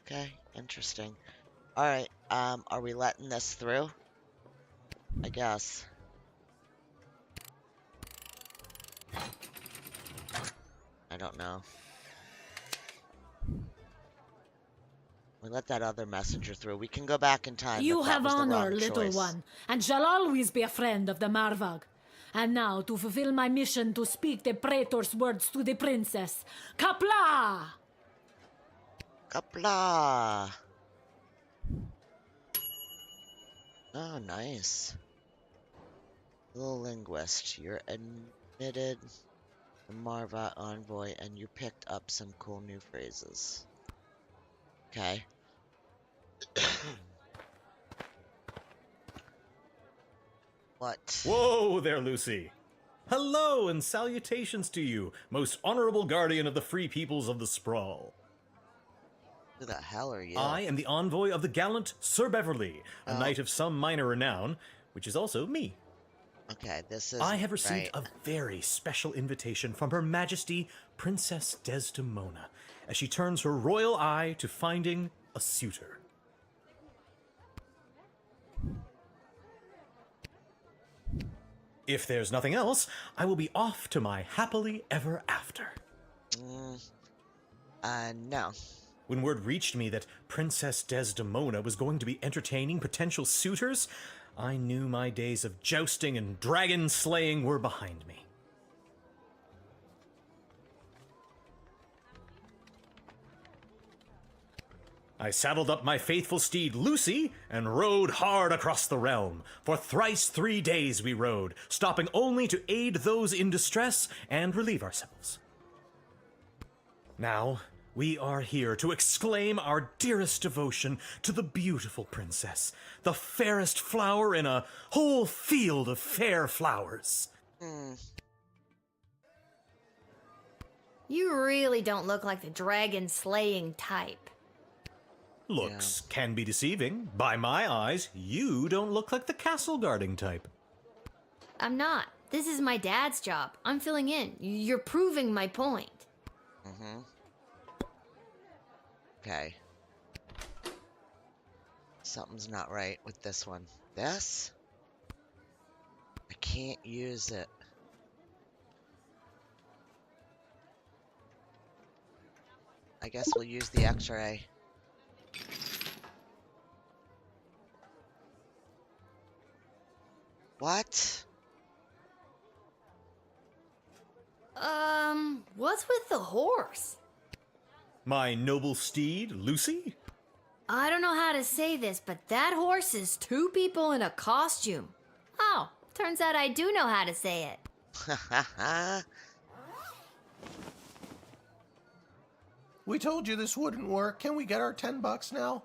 Okay, interesting. Alright, are we letting this through? I guess. I don't know. We let that other messenger through. We can go back in time. You if that have was the honor, wrong little choice. one, and shall always be a friend of the Marvag. And now, to fulfill my mission to speak the praetor's words to the princess. Kapla! Kapla! Oh, nice. Little linguist, you're admitted the Marva envoy, and you picked up some cool new phrases. Okay. What? Whoa there, Lucy. Hello and salutations to you, most honorable guardian of the free peoples of the Sprawl. Who the hell are you? I am the envoy of the gallant Sir Beverly, a knight of some minor renown, which is also me. Okay, this is. I have received a very special invitation from Her Majesty Princess Desdemona, as she turns her royal eye to finding a suitor. If there's nothing else, I will be off to my happily ever after. No. When word reached me that Princess Desdemona was going to be entertaining potential suitors, I knew my days of jousting and dragon slaying were behind me. I saddled up my faithful steed Lucy and rode hard across the realm. For thrice 3 days we rode, stopping only to aid those in distress and relieve ourselves. Now, we are here to exclaim our dearest devotion to the beautiful princess, the fairest flower in a whole field of fair flowers. You really don't look like the dragon slaying type. Looks can be deceiving. By my eyes, you don't look like the castle guarding type. I'm not. This is my dad's job. I'm filling in. You're proving my point. Okay. Something's not right with this one. This? I can't use it. I guess we'll use the X-ray. What? What's with the horse? My noble steed, Lucy? I don't know how to say this, but that horse is 2 people in a costume. Oh, turns out I do know how to say it. We told you this wouldn't work. Can we get our $10 now?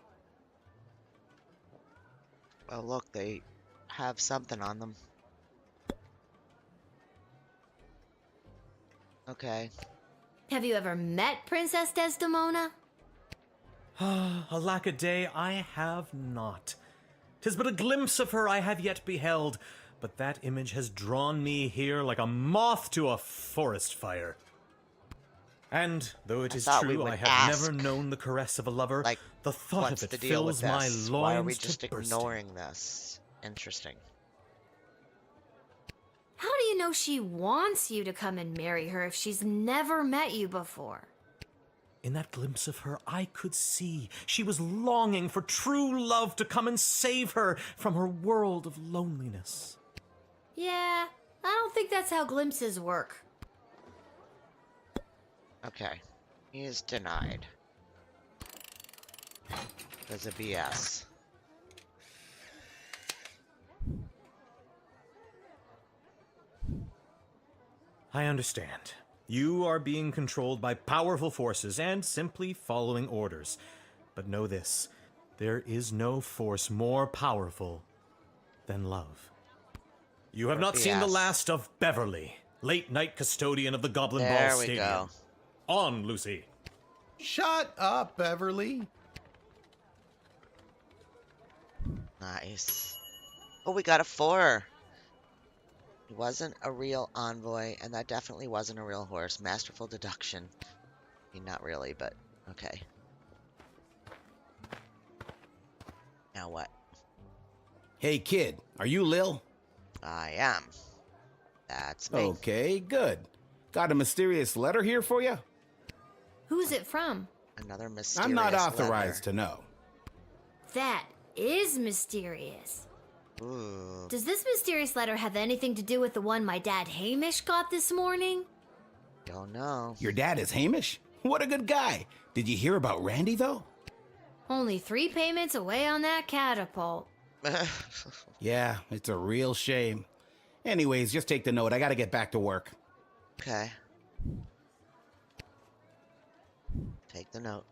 Well, look, they have something on them. Okay. Have you ever met Princess Desdemona? Alack a day, I have not. 'Tis but a glimpse of her I have yet beheld, but that image has drawn me here like a moth to a forest fire. And though it is true I have never known the caress of a lover, the thought of it fills my loins Why are we just to bursting. ignoring this? Interesting. How do you know she wants you to come and marry her if she's never met you before? In that glimpse of her, I could see she was longing for true love to come and save her from her world of loneliness. Yeah, I don't think that's how glimpses work. Okay. He is denied. Because of BS. I understand. You are being controlled by powerful forces and simply following orders. But know this, there is no force more powerful than love. You have not seen the last of Beverly, late night custodian of the Goblin Ball Stadium. There we go. On, Lucy. Shut up, Beverly. Nice. Oh, we got a 4. He wasn't a real envoy, and that definitely wasn't a real horse. Masterful deduction. I mean, not really, but okay. Now what? Hey, kid, are you Lil? I am. That's me. Okay, good. Got a mysterious letter here for you? Who's it from? Another mysterious I'm not letter. authorized to know. That is mysterious. Ooh. Does this mysterious letter have anything to do with the one my dad Hamish got this morning? Don't know. Your dad is Hamish? What a good guy. Did you hear about Randy, though? Only 3 payments away on that catapult. Yeah, it's a real shame. Anyways, just take the note. I gotta get back to work. Okay. Take the note.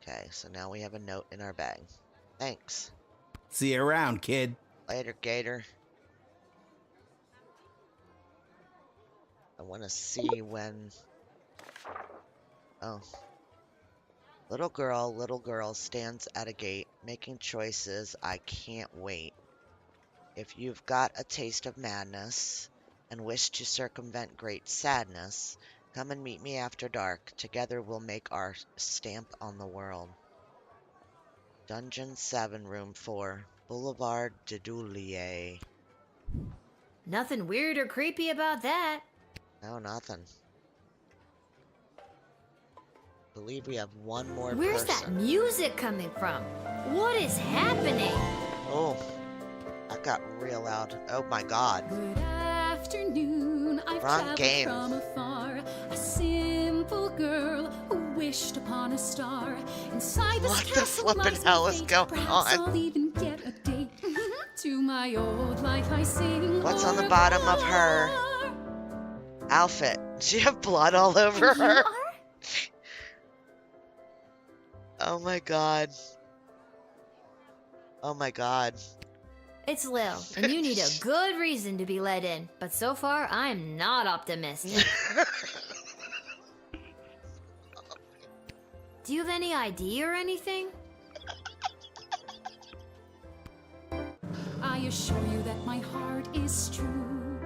Okay, so now we have a note in our bag. Thanks. See you around, kid. Later, Gator. I want to see when... Oh. Little girl stands at a gate, making choices. I can't wait. If you've got a taste of madness and wish to circumvent great sadness, come and meet me after dark. Together we'll make our stamp on the world. Dungeon 7, Room 4, Boulevard de Doulier. Nothing weird or creepy about that. No, nothing. Believe we have one more Where's that person. music coming from? What is happening? Oh, that got real loud. Oh my god. Good afternoon. I've Wrong traveled game. from afar. A simple girl who wished upon a star. Inside this What the castle flippin' lies hell my is fate. going Perhaps on? I'll even get a date. To my old life I sing. What's on the bottom of her outfit? Does she have blood all over her? Oh my god. Oh my god. It's Lil, and you need a good reason to be let in. But so far, I'm not optimistic. Do you have any ID or anything? I assure you that my heart is true.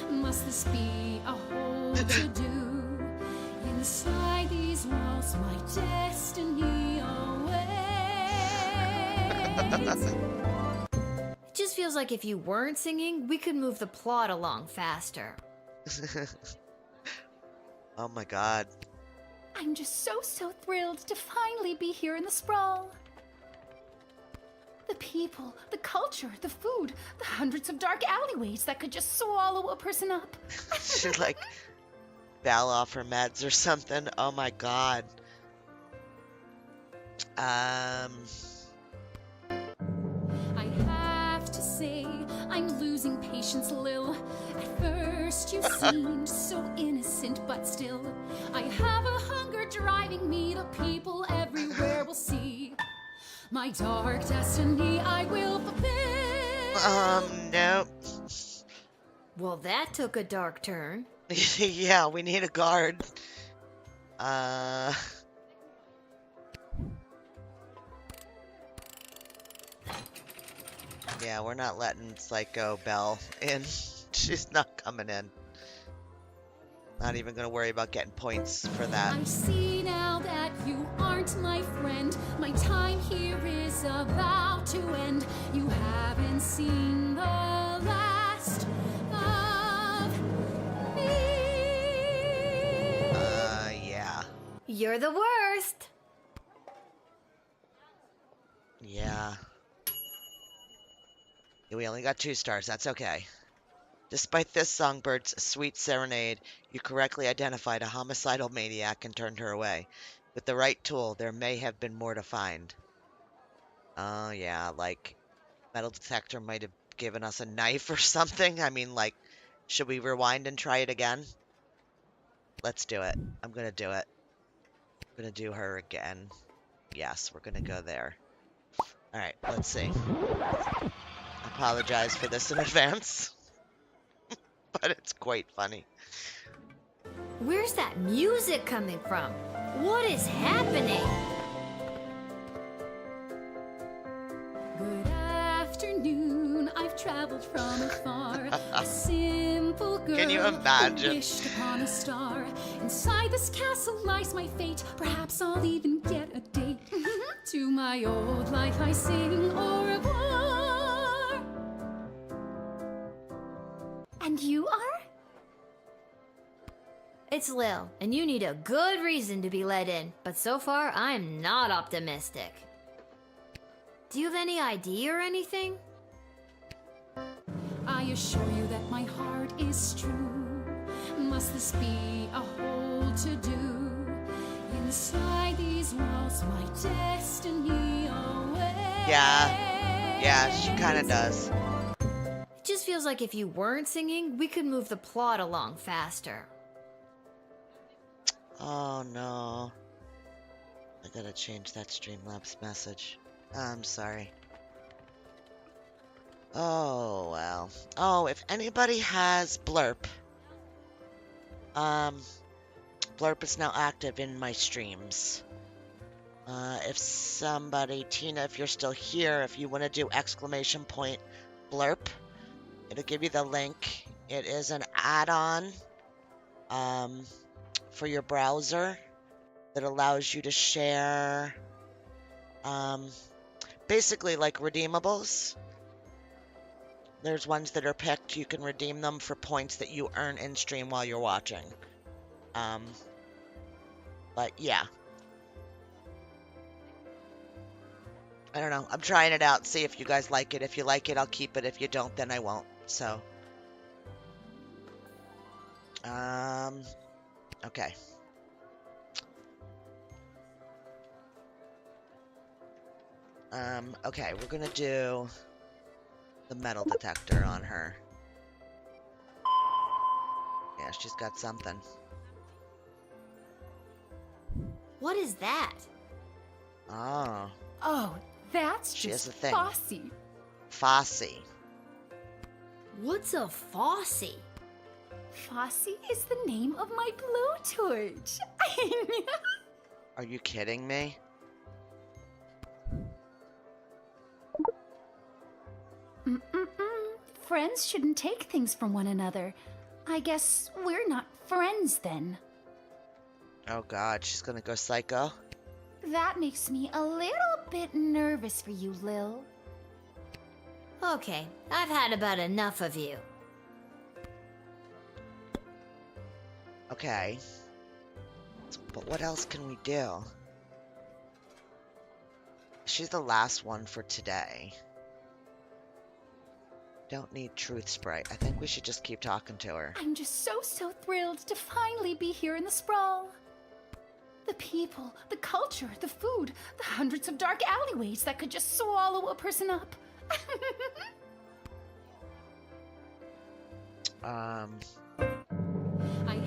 Must this be a whole to-do? Inside these walls, my destiny awaits. It just feels like if you weren't singing, we could move the plot along faster. Oh my god. I'm just so thrilled to finally be here in the sprawl. The people, the culture, the food, the hundreds of dark alleyways that could just swallow a person up. She'd like bail off her meds or something. Oh my god. I have to say, I'm losing patience, Lil. At first you seemed so innocent, but still, I have a hunger driving me. The people everywhere will see my dark destiny I will fulfill. Nope. Well, that took a dark turn. Yeah, we need a guard. Yeah, we're not letting Psycho Belle in. She's not coming in. Not even gonna worry about getting points for that. I see now that you aren't my friend. My time here is about to end. You haven't seen the last of me. Yeah. You're the worst. Yeah. We only got 2 stars. That's okay. Despite this songbird's sweet serenade, you correctly identified a homicidal maniac and turned her away. With the right tool, there may have been more to find. Oh, yeah, like, metal detector might have given us a knife or something. I mean, like, should we rewind and try it again? Let's do it. I'm gonna do it. I'm gonna do her again. Yes, we're gonna go there. Alright, let's see. Apologize for this in advance. But it's quite funny. Where's that music coming from? What is happening? Good afternoon. I've traveled from afar. A simple girl. Can you imagine? Who wished upon a star. Inside this castle lies my fate. Perhaps I'll even get a date. To my old life I sing au revoir. And you are? It's Lil, and you need a good reason to be let in, but so far I'm not optimistic. Do you have any ID or anything? I assure you that my heart is true. Must this be a whole to-do? Inside these walls, my destiny awaits. Yeah, she kind of does. It just feels like if you weren't singing, we could move the plot along faster. Oh no. I gotta change that Streamlabs message. I'm sorry. Oh, well. Oh, if anybody has Blurp, Blurp is now active in my streams. If somebody, Tina, if you're still here, if you want to do exclamation point Blurp, it'll give you the link. It is an add-on, for your browser that allows you to share, basically like redeemables. There's ones that are picked. You can redeem them for points that you earn in stream while you're watching. But yeah. I don't know. I'm trying it out. See if you guys like it. If you like it, I'll keep it. If you don't, then I won't. So. Okay. Okay, we're gonna do the metal detector on her. Yeah, she's got something. What is that? Oh. Oh, that's She has just a thing. Fossy. Fossy. What's a Fossy? Fossy is the name of my blowtorch. Are you kidding me? Friends shouldn't take things from one another. I guess we're not friends then. Oh god, she's gonna go psycho. That makes me a little bit nervous for you, Lil. Okay, I've had about enough of you. Okay. But what else can we do? She's the last one for today. Don't need truth spray. I think we should just keep talking to her. I'm just so thrilled to finally be here in the sprawl. The people, the culture, the food, the hundreds of dark alleyways that could just swallow a person up. I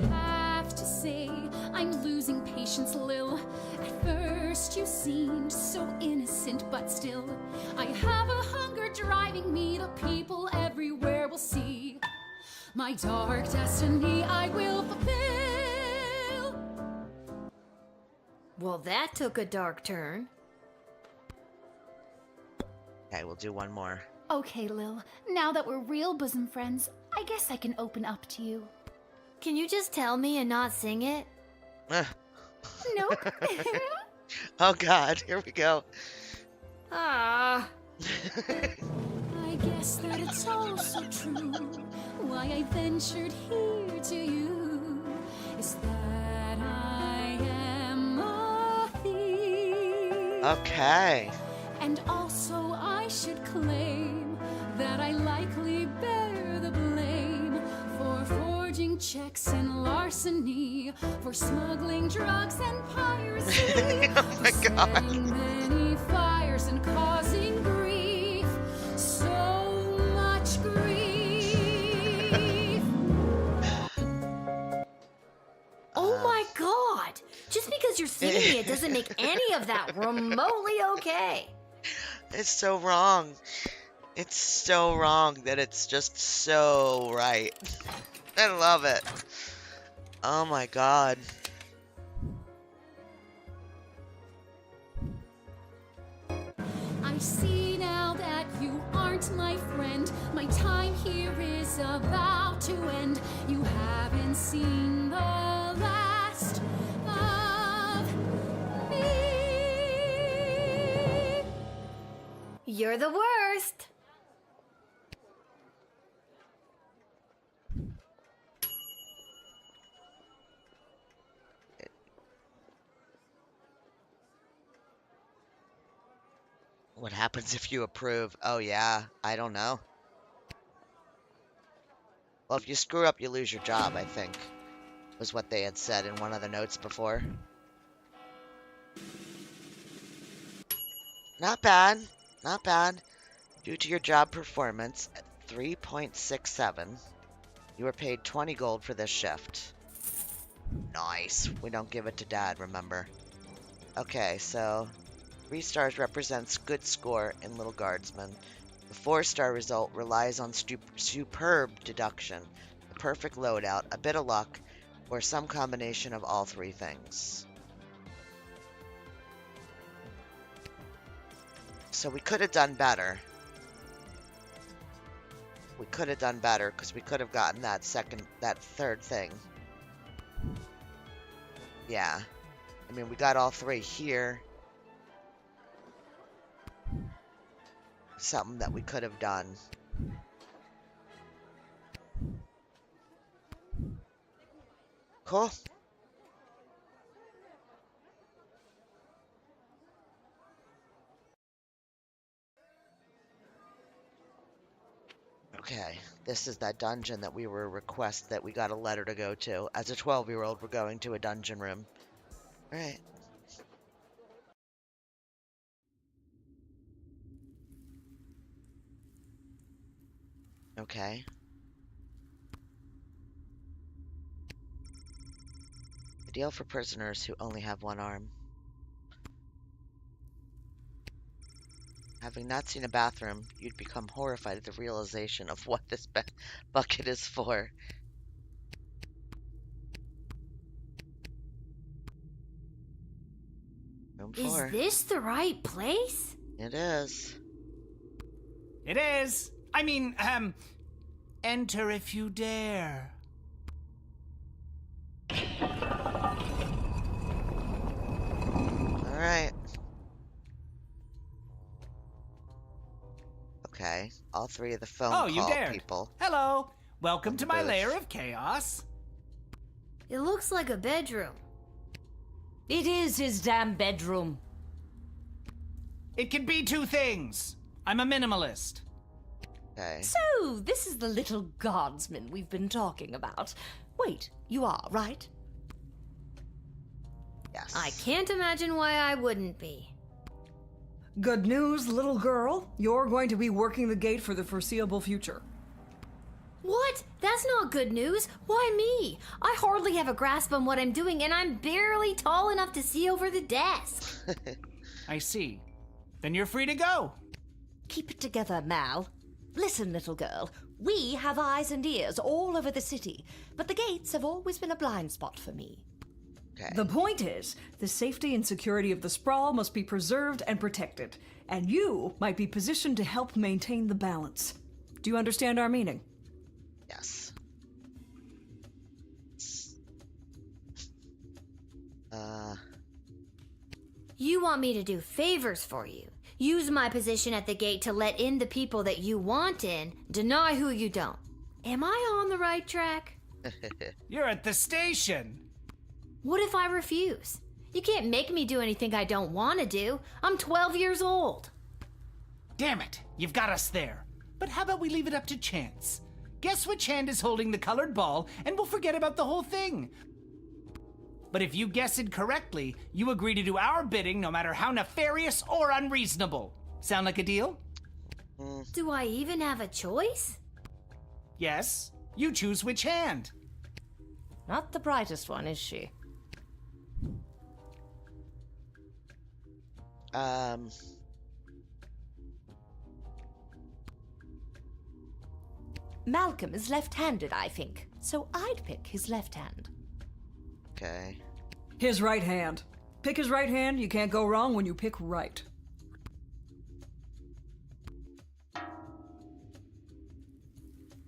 have to say, I'm losing patience, Lil. At first you seemed so innocent, but still, I have a hunger driving me. The people everywhere will see my dark destiny I will fulfill. Well, that took a dark turn. Okay, we'll do one more. Okay, Lil, now that we're real bosom friends, I guess I can open up to you. Can you just tell me and not sing it? Nope. Oh god, here we go. Ah. I guess that it's all so true. Why I ventured here to you is that I am a thief. Okay. And also I should claim that I likely bear the blame for forging checks and larceny, for smuggling drugs and piracy, Oh my for god. setting many fires and causing grief, so much grief. Oh my god! Just because you're singing it doesn't make any of that remotely okay. It's so wrong. It's so wrong that it's just so right. I love it. Oh my god. I see now that you aren't my friend. My time here is about to end. You haven't seen the last of me. You're the worst. What happens if you approve? Oh, yeah. I don't know. Well, if you screw up, you lose your job, I think, was what they had said in one of the notes before. Not bad. Not bad. Due to your job performance at 3.67, you were paid 20 gold for this shift. Nice. We don't give it to Dad, remember? Okay, so 3 stars represents good score in Lil Guardsman. The 4-star result relies on superb deduction, a perfect loadout, a bit of luck, or some combination of all 3 things. So we could have done better. We could have done better because we could have gotten that 3rd thing. Yeah. I mean, we got all 3 here. Something that we could have done. Cool. Okay, this is that dungeon that we were requested that we got a letter to go to. As a 12-year-old, we're going to a dungeon room. Alright. Okay. Ideal for prisoners who only have 1 arm. Having not seen a bathroom, you'd become horrified at the realization of what this bucket is for. Room 4. Is this the right place? It is. It is. I mean, enter if you dare. Alright. Okay, all 3 of the phone Oh, you call dared. people. Hello. Welcome to my booth. lair of chaos. It looks like a bedroom. It is his damn bedroom. It can be 2 things. I'm a minimalist. Okay. So, this is the little guardsman we've been talking about. Wait, you are, right? Yes. I can't imagine why I wouldn't be. Good news, little girl. You're going to be working the gate for the foreseeable future. What? That's not good news. Why me? I hardly have a grasp on what I'm doing, and I'm barely tall enough to see over the desk. I see. Then you're free to go. Keep it together, Mal. Listen, little girl, we have eyes and ears all over the city, but the gates have always been a blind spot for me. Okay. The point is, the safety and security of the sprawl must be preserved and protected, and you might be positioned to help maintain the balance. Do you understand our meaning? Yes. You want me to do favors for you. Use my position at the gate to let in the people that you want in, deny who you don't. Am I on the right track? You're at the station. What if I refuse? You can't make me do anything I don't want to do. I'm 12 years old. Damn it, you've got us there. But how about we leave it up to chance? Guess which hand is holding the colored ball, and we'll forget about the whole thing. But if you guess it correctly, you agree to do our bidding no matter how nefarious or unreasonable. Sound like a deal? Do I even have a choice? Yes. You choose which hand. Not the brightest one, is she? Malcolm is left-handed, I think, so I'd pick his left hand. Okay. His right hand. Pick his right hand, you can't go wrong when you pick right.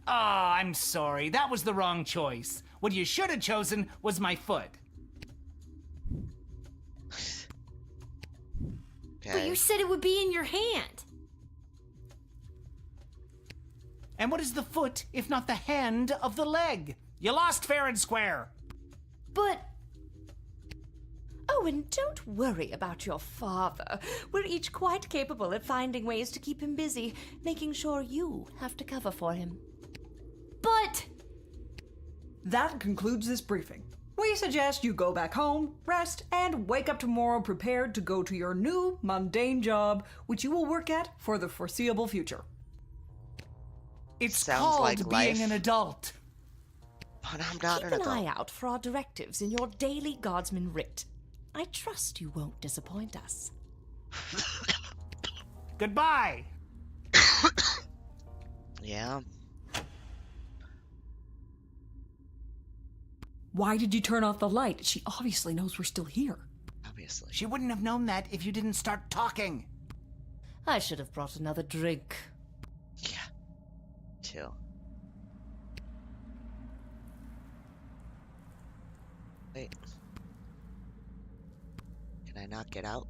Oh, I'm sorry. That was the wrong choice. What you should have chosen was my foot. But you said it would be in your hand. And what is the foot if not the hand of the leg? You lost fair and square. But... Oh, and don't worry about your father. We're each quite capable at finding ways to keep him busy, making sure you have to cover for him. But... That concludes this briefing. We suggest you go back home, rest, and wake up tomorrow prepared to go to your new, mundane job, which you will work at for the foreseeable future. It's Sounds called like being life. an adult. But I'm not Keep an an adult. eye out for our directives in your daily Guardsman writ. I trust you won't disappoint us. Goodbye. Yeah. Why did you turn off the light? She obviously knows we're still here. Obviously. She wouldn't have known that if you didn't start talking. I should have brought another drink. Yeah. Too. Wait. Can I not get out?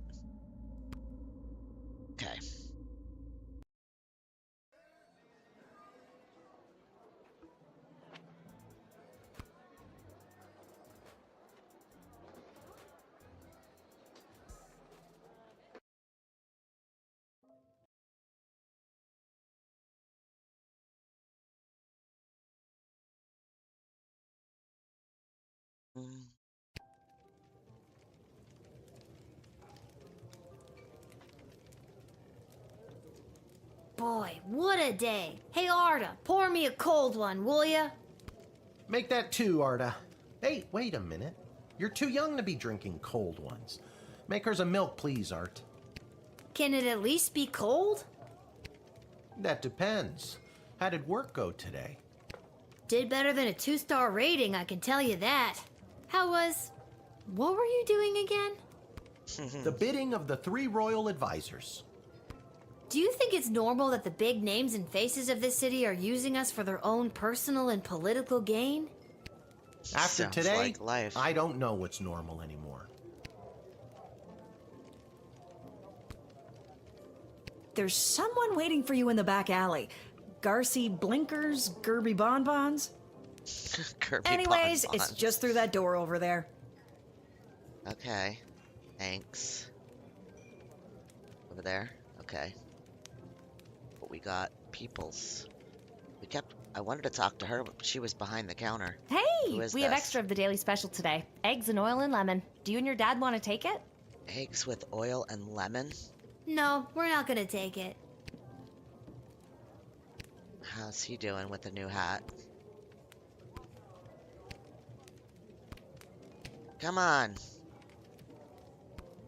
Okay. Mm. Boy, what a day. Hey, Arda, pour me a cold one, will ya? Make that 2, Arda. Hey, wait a minute. You're too young to be drinking cold ones. Make hers a milk, please, Art. Can it at least be cold? That depends. How did work go today? Did better than a 2-star rating, I can tell you that. How was... What were you doing again? The bidding of the 3 royal advisors. Do you think it's normal that the big names and faces of this city are using us for their own personal and political gain? After Sounds today, like life. I don't know what's normal anymore. There's someone waiting for you in the back alley. Garcy Blinkers, Gerby Bonbons. Kirby Anyways, Bonbons. it's just through that door over there. Okay. Thanks. Over there? Okay. But we got Peoples. I wanted to talk to her, but she was behind the counter. Hey, Who is we have this? extra of the daily special today. Eggs and oil and lemon. Do you and your dad want to take it? Eggs with oil and lemon? No, we're not gonna take it. How's he doing with the new hat? Come on.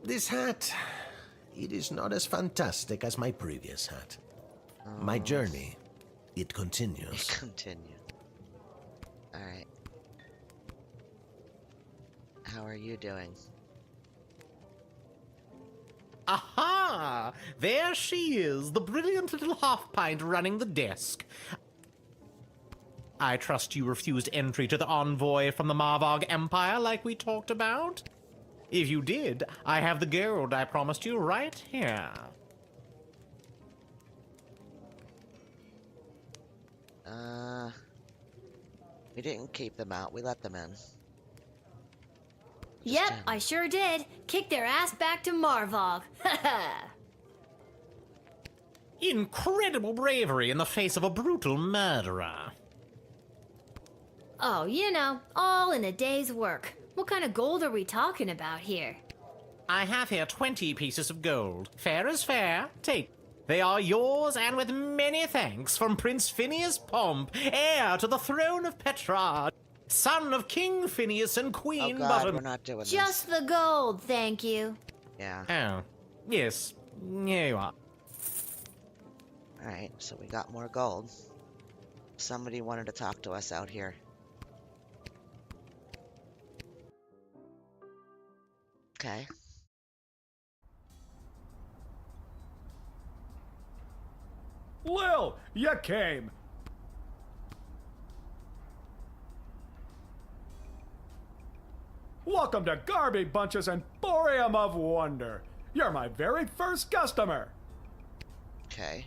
This hat, it is not as fantastic as my previous hat. My journey, it continues. Continue. Alright. How are you doing? Aha! There she is, the brilliant little half-pint running the desk. I trust you refused entry to the envoy from the Marvog Empire like we talked about? If you did, I have the gold I promised you right here. We didn't keep them out, we let them in. Yep, I sure did. Kick their ass back to Marvog. Incredible bravery in the face of a brutal murderer. Oh, you know, all in a day's work. What kind of gold are we talking about here? I have here 20 pieces of gold. Fair is fair. Take. They are yours, and with many thanks from Prince Phineas Pomp, heir to the throne of Petrard, son of King Phineas and Queen Oh God, Bottom. we're not doing this. Just the gold, thank you. Yeah. Oh, yes. Here you are. Alright, so we got more gold. Somebody wanted to talk to us out here. Okay. Lil, you came. Welcome to Garby Bunch's Emporium of Wonder. You're my very first customer. Okay.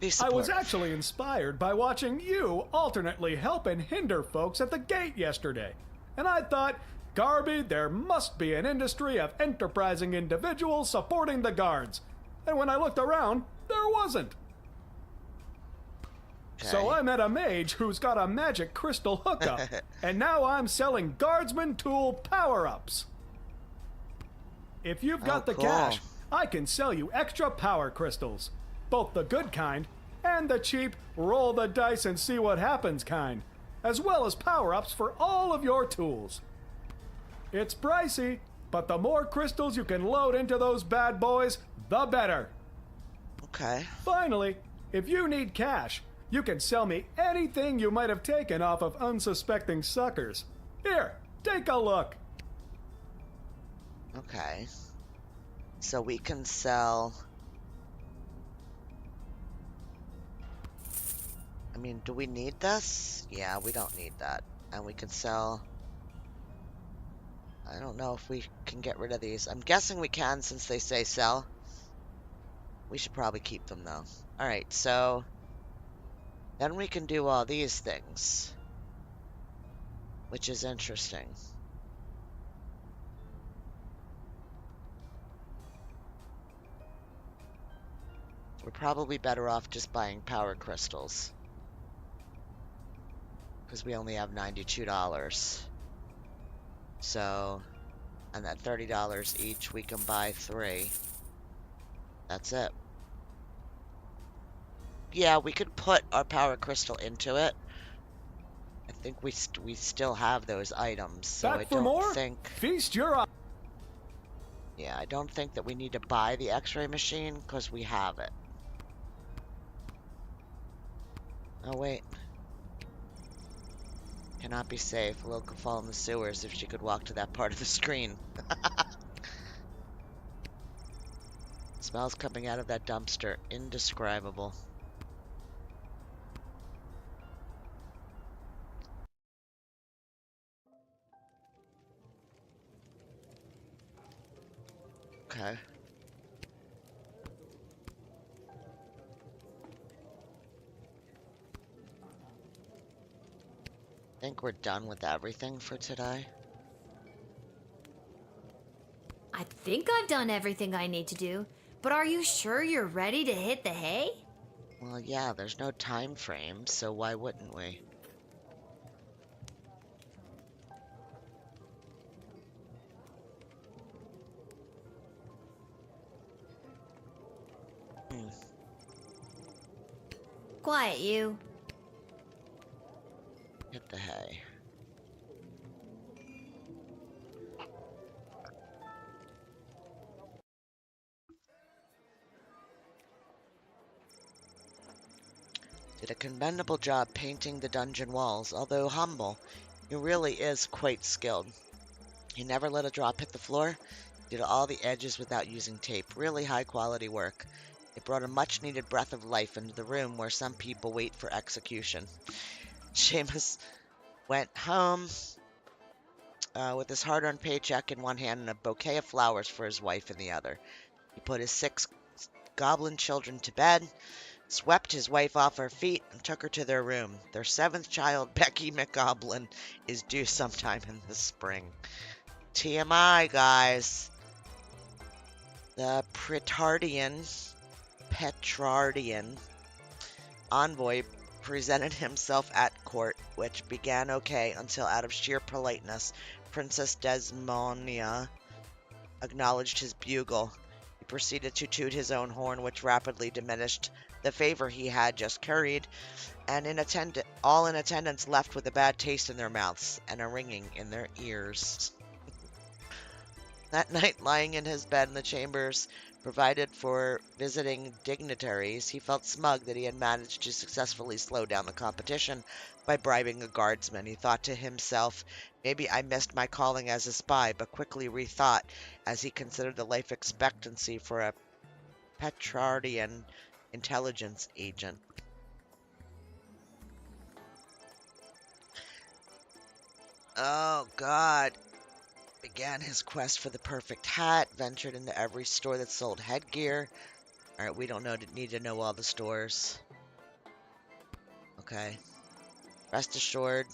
Be I supportive. was actually inspired by watching you alternately help and hinder folks at the gate yesterday. And I thought, Garby, there must be an industry of enterprising individuals supporting the guards. And when I looked around, there wasn't. Okay. So I met a mage who's got a magic crystal hookup, and now I'm selling Guardsman tool power-ups. If you've got the cool. cash, I can sell you extra power crystals. Both the good kind and the cheap roll the dice and see what happens kind, as well as power-ups for all of your tools. It's pricey, but the more crystals you can load into those bad boys, the better. Okay. Finally, if you need cash, you can sell me anything you might have taken off of unsuspecting suckers. Here, take a look. Okay. So we can sell... I mean, do we need this? Yeah, we don't need that. And we can sell... I don't know if we can get rid of these. I'm guessing we can since they say sell. We should probably keep them though. Alright, so... then we can do all these things. Which is interesting. We're probably better off just buying power crystals. Because we only have $92. So, and at $30 each, we can buy 3. That's it. Yeah, we could put our power crystal into it. I think we still have those items, so Back I for don't more? think... Feast your eyes. Yeah, I don't think that we need to buy the x-ray machine, because we have it. Oh, wait. Cannot be safe. Lil could fall in the sewers if she could walk to that part of the screen. Smells coming out of that dumpster. Indescribable. Okay. I think we're done with everything for today. I think I've done everything I need to do, but are you sure you're ready to hit the hay? Well, yeah, there's no time frame, so why wouldn't we? Quiet, you. Hit the hay. Did a commendable job painting the dungeon walls. Although humble, he really is quite skilled. He never let a drop hit the floor. Did all the edges without using tape. Really high quality work. It brought a much needed breath of life into the room where some people wait for execution. Seamus went home with his hard-earned paycheck in one hand and a bouquet of flowers for his wife in the other. He put his 6 goblin children to bed, swept his wife off her feet, and took her to their room. Their 7th child, Becky McGoblin, is due sometime in the spring. TMI, guys. The Petrardian envoy presented himself at court, which began okay until, out of sheer politeness, Princess Desmonia acknowledged his bugle. He proceeded to toot his own horn, which rapidly diminished the favor he had just curried, and all in attendance left with a bad taste in their mouths and a ringing in their ears. That night, lying in his bed in the chambers provided for visiting dignitaries, he felt smug that he had managed to successfully slow down the competition by bribing a guardsman. He thought to himself, maybe I missed my calling as a spy, but quickly rethought as he considered the life expectancy for a Petrardian intelligence agent. Oh, God. Began his quest for the perfect hat, ventured into every store that sold headgear. Alright, we don't need to know all the stores. Okay. Rest assured,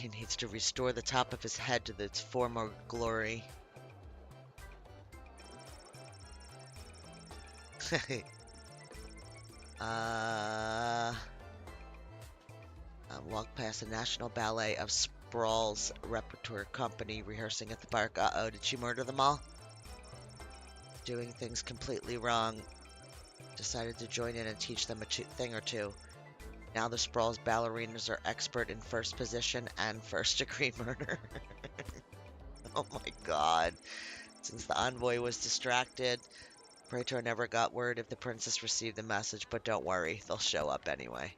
He needs to restore the top of his head to its former glory. Walk past the National Ballet of Sprawl's repertoire company rehearsing at the park. Uh-oh, did she murder them all? Doing things completely wrong. Decided to join in and teach them a thing or two. Now the Sprawl's ballerinas are expert in first position and first-degree murder. Oh my god. Since the envoy was distracted, Praetor never got word if the princess received the message, but don't worry, they'll show up anyway.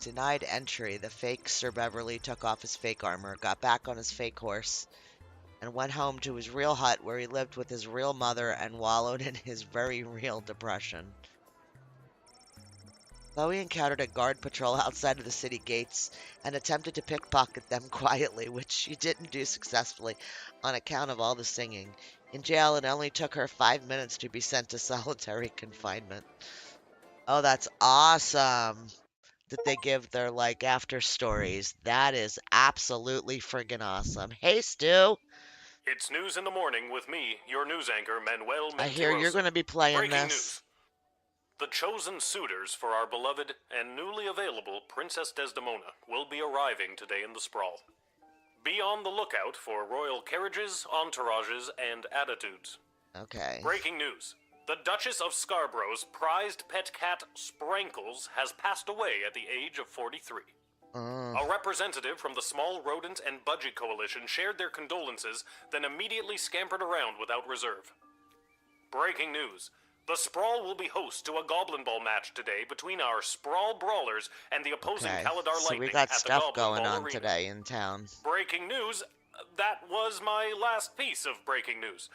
Denied entry. The fake Sir Beverly took off his fake armor, got back on his fake horse, and went home to his real hut where he lived with his real mother and wallowed in his very real depression. Chloe encountered a guard patrol outside of the city gates and attempted to pickpocket them quietly, which she didn't do successfully on account of all the singing. In jail, it only took her 5 minutes to be sent to solitary confinement. Oh, that's awesome that they give their, like, after stories. That is absolutely friggin' awesome. Hey, Stu! It's news in the morning with me, your news anchor, Manuel Mentiroso. I hear you're going to be playing Breaking this. News. The chosen suitors for our beloved and newly available Princess Desdemona will be arriving today in the Sprawl. Be on the lookout for royal carriages, entourages, and attitudes. Okay. Breaking news. The Duchess of Scarborough's prized pet cat, Sprankles, has passed away at the age of 43. A representative from the Small Rodent and Budgie Coalition shared their condolences, then immediately scampered around without reserve. Breaking news. The Sprawl will be host to a Goblin Ball match today between our Sprawl Brawlers and the opposing Caladar So Lightning we got at the stuff Goblin going Ball on Arena. today in town. Breaking news. That was my last piece of breaking news.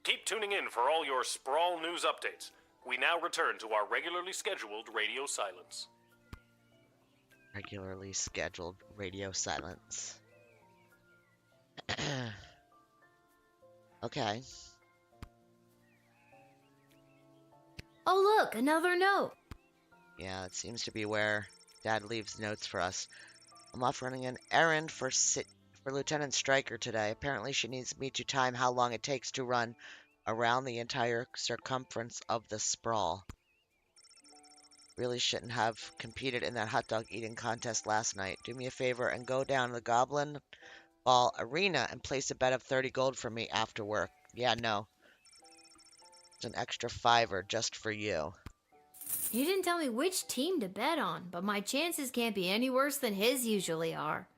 Keep tuning in for all your Sprawl news updates. We now return to our regularly scheduled radio silence. Regularly scheduled radio silence. Okay. Oh, look, another note. Yeah, it seems to be where Dad leaves notes for us. I'm off running an errand for Lieutenant Stryker today. Apparently she needs me to time how long it takes to run around the entire circumference of the Sprawl. Really shouldn't have competed in that hot dog eating contest last night. Do me a favor and go down to the Goblin Ball Arena and place a bet of 30 gold for me after work. Yeah, no. It's an extra $5 just for you. You didn't tell me which team to bet on, but my chances can't be any worse than his usually are.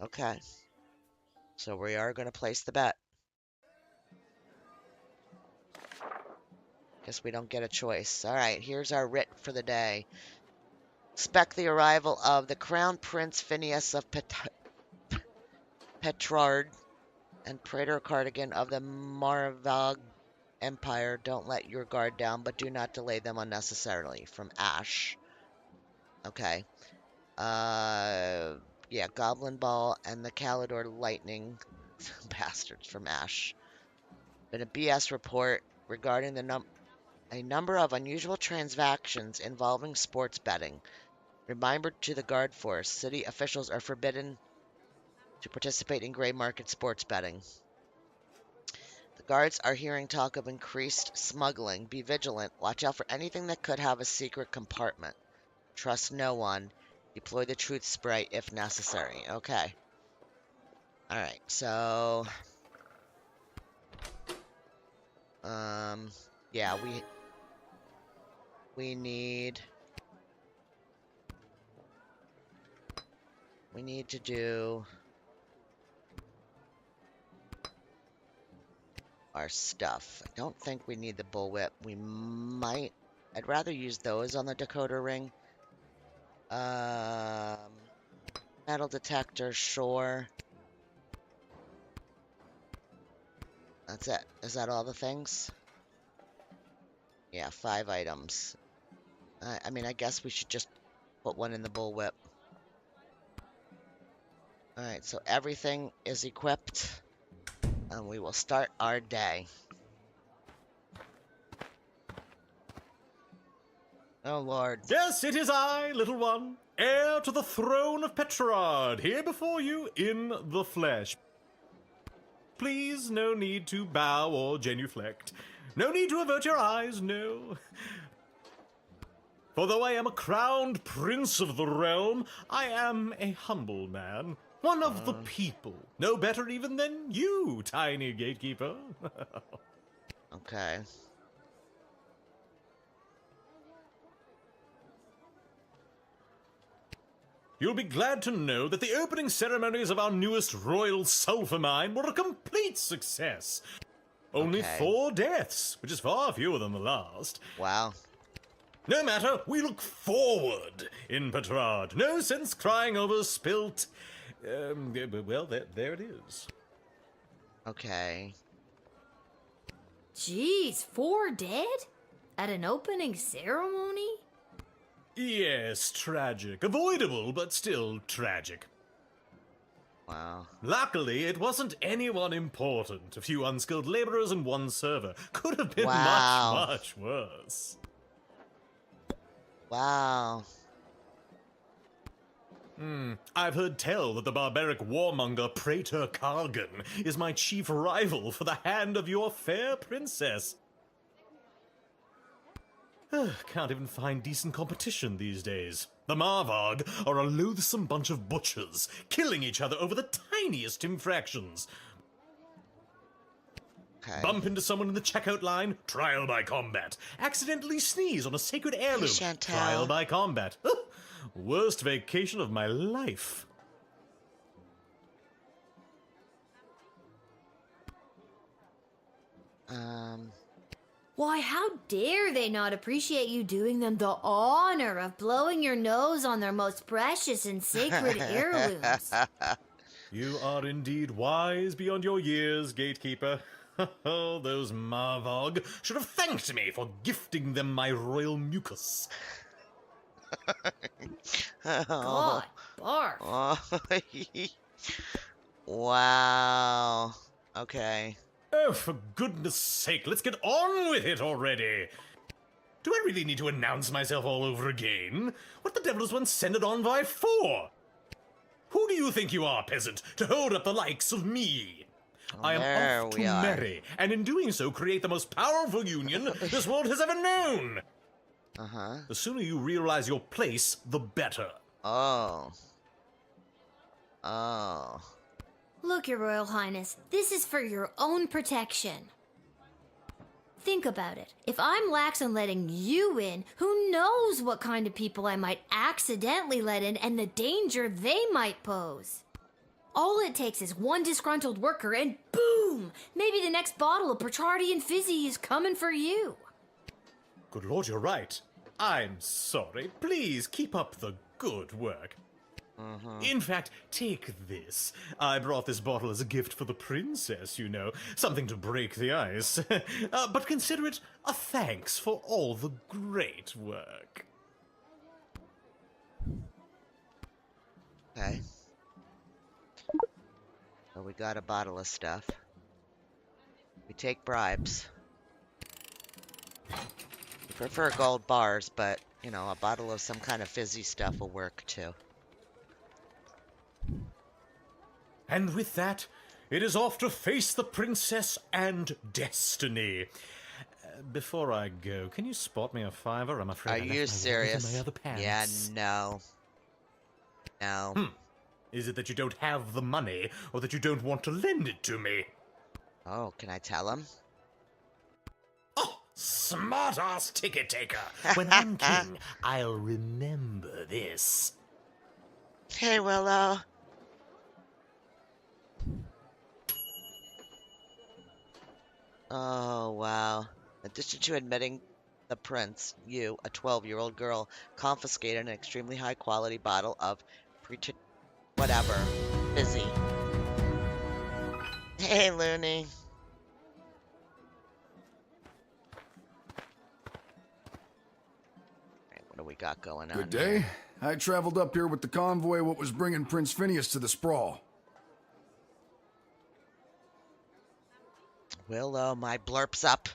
Okay. So we are going to place the bet. Guess we don't get a choice. Alright, here's our writ for the day. Expect the arrival of the Crown Prince Phineas of Petrard and Praetor Cardigan of the Maravag Empire. Don't let your guard down, but do not delay them unnecessarily. From Ash. Okay. Yeah, Goblin Ball and the Calador Lightning. Bastards from Ash. Been a BS report regarding a number of unusual transactions involving sports betting. Reminder to the guard force, city officials are forbidden to participate in gray market sports betting. The guards are hearing talk of increased smuggling. Be vigilant. Watch out for anything that could have a secret compartment. Trust no one. Deploy the truth spray if necessary. Okay. Alright, so... yeah, we need to do our stuff. I don't think we need the bullwhip. We might. I'd rather use those on the decoder ring. Metal detector, sure. That's it. Is that all the things? Yeah, 5 items. I mean, I guess we should just put one in the bullwhip. Alright, so everything is equipped. And we will start our day. Oh, Lord. Yes, it is I, little one, heir to the throne of Petrard, here before you in the flesh. Please, no need to bow or genuflect. No need to avert your eyes, no. For though I am a crowned prince of the realm, I am a humble man, one of the people, no better even than you, tiny gatekeeper. Okay. You'll be glad to know that the opening ceremonies of our newest royal sulfur mine were a complete success. Only 4 deaths, which is far fewer than the last. Wow. No matter, we look forward in Petrard. No sense crying over spilt. Well, there it is. Okay. Jeez, 4 dead? At an opening ceremony? Yes, tragic. Avoidable, but still tragic. Wow. Luckily, it wasn't anyone important. A few unskilled laborers and 1 server. Could have been Wow. much worse. Wow. I've heard tell that the barbaric warmonger Praetor Kargan is my chief rival for the hand of your fair princess. Can't even find decent competition these days. The Marvog are a loathsome bunch of butchers, killing each other over the tiniest infractions. Okay. Bump into someone in the checkout line, trial by combat. Accidentally sneeze on a sacred heirloom, Chantal. trial by combat. Worst vacation of my life. Why, how dare they not appreciate you doing them the honor of blowing your nose on their most precious and sacred heirlooms? You are indeed wise beyond your years, gatekeeper. Oh, those Marvog should have thanked me for gifting them my royal mucus. God, barf. Wow. Okay. Oh, for goodness sake, let's get on with it already. Do I really need to announce myself all over again? What the devil does one send an envoy for? Who do you think you are, peasant, to hold up the likes of me? I am off to marry, and in doing so create the most powerful union this world has ever known. Uh-huh. The sooner you realize your place, the better. Oh. Oh. Look, Your Royal Highness, this is for your own protection. Think about it. If I'm lax on letting you in, who knows what kind of people I might accidentally let in and the danger they might pose. All it takes is one disgruntled worker and boom! Maybe the next bottle of Petrardian Fizzy is coming for you. Good Lord, you're right. I'm sorry. Please keep up the good work. In fact, take this. I brought this bottle as a gift for the princess, you know. Something to break the ice. But consider it a thanks for all the great work. Okay. Well, we got a bottle of stuff. We take bribes. We prefer gold bars, but, you know, a bottle of some kind of fizzy stuff will work, too. And with that, it is off to face the princess and destiny. Before I go, can you spot me a $5? I'm afraid I left my Are you wallet serious? in my other pants. Yeah, no. No. Is it that you don't have the money, or that you don't want to lend it to me? Oh, can I tell him? Oh, smart-ass ticket taker. When I'm king, I'll remember this. Hey, Willow. Oh, wow. In addition to admitting the prince, you, a 12-year-old girl, confiscated an extremely high-quality bottle of whatever. Fizzy. Hey, Looney. Alright, what do we got going on Good day. here? I traveled up here with the convoy what was bringing Prince Phineas to the sprawl. Willow, my blurp's up.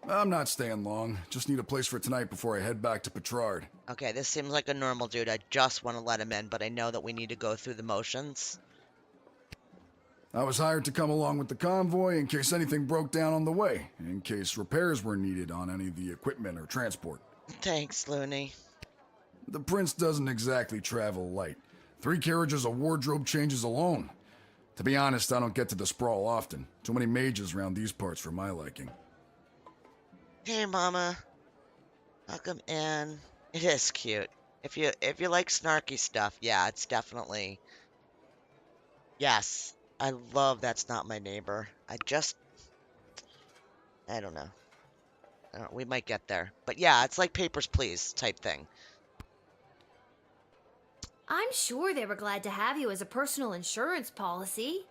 I'm not staying long. Just need a place for tonight before I head back to Petrard. Okay, this seems like a normal dude. I just want to let him in, but I know that we need to go through the motions. I was hired to come along with the convoy in case anything broke down on the way, in case repairs were needed on any of the equipment or transport. Thanks, Looney. The prince doesn't exactly travel light. 3 carriages of wardrobe changes alone. To be honest, I don't get to the sprawl often. Too many mages around these parts for my liking. Hey, Mama. Welcome in. It is cute. If you like snarky stuff, yeah, it's definitely... Yes. I love That's Not My Neighbor. I don't know. We might get there. But yeah, it's like Papers, Please type thing. I'm sure they were glad to have you as a personal insurance policy.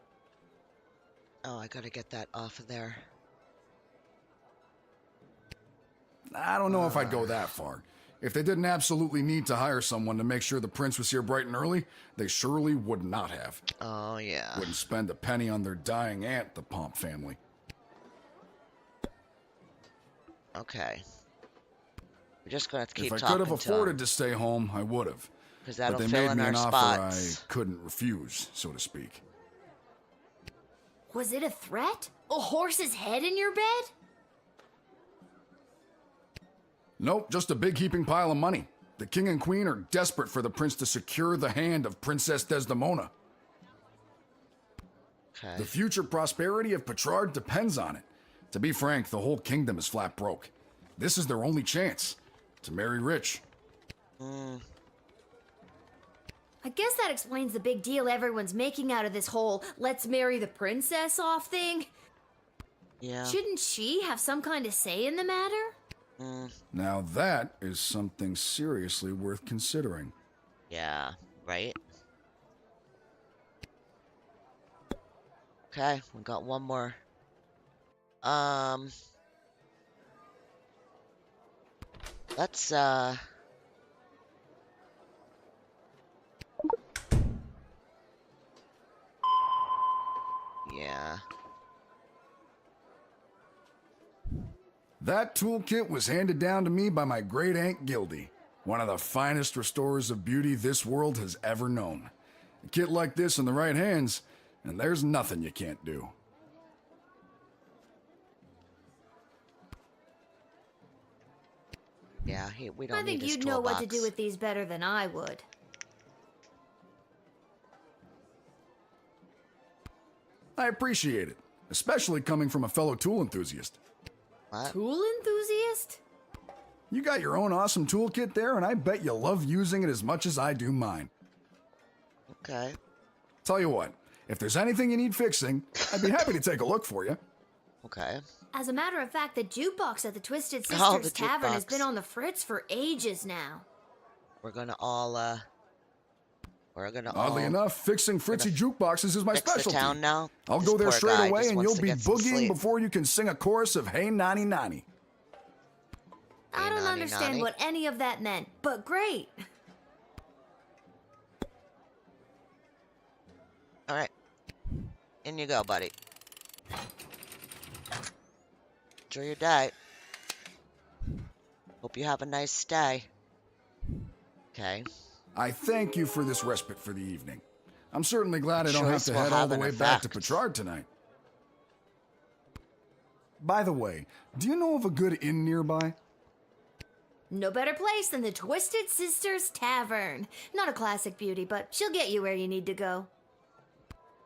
Oh, I gotta get that off of there. I don't know if I'd go that far. If they didn't absolutely need to hire someone to make sure the prince was here bright and early, they surely would not have. Oh, yeah. Wouldn't spend a penny on their dying aunt, the Pomp family. Okay. We're just gonna have to keep If I talking could have afforded to stay home, I would have. because But that'll they fill made in me our an offer spots. I couldn't refuse, so to speak. Was it a threat? A horse's head in your bed? Nope, just a big heaping pile of money. The king and queen are desperate for the prince to secure the hand of Princess Desdemona. Okay. The future prosperity of Petrard depends on it. To be frank, the whole kingdom is flat broke. This is their only chance to marry rich. I guess that explains the big deal everyone's making out of this whole let's marry the princess off thing. Yeah. Shouldn't she have some kind of say in the matter? Now that is something seriously worth considering. Yeah, right? Okay, we got one more. Let's, yeah. That toolkit was handed down to me by my great aunt Gildy, one of the finest restorers of beauty this world has ever known. A kit like this in the right hands, and there's nothing you can't do. Yeah, we don't I think need his you'd know what to toolbox. do with these better than I would. I appreciate it, especially coming from a fellow tool enthusiast. What? Tool enthusiast? You got your own awesome toolkit there, and I bet you love using it as much as I do mine. Okay. Tell you what, if there's anything you need fixing, I'd be happy to take a look for you. Okay. As a matter of fact, the jukebox at the Twisted Oh, Sisters the Tavern has jukebox. been on the fritz for ages now. We're gonna all, Oddly enough, fixing Fritzy jukeboxes is my fix the specialty. town now? I'll This go there poor straight guy away just and wants you'll to be get some boogieing sleep. before you can sing a chorus of Hey Nani Nani. I don't nani, understand nani. what any of that meant, but great. All right. In you go, buddy. Enjoy your day. Hope you have a nice stay. Okay. I thank you for this respite for the evening. I'm certainly glad I don't have Choice to will head all have the an way back to effect. Petrard tonight. By the way, do you know of a good inn nearby? No better place than the Twisted Sisters Tavern. Not a classic beauty, but she'll get you where you need to go.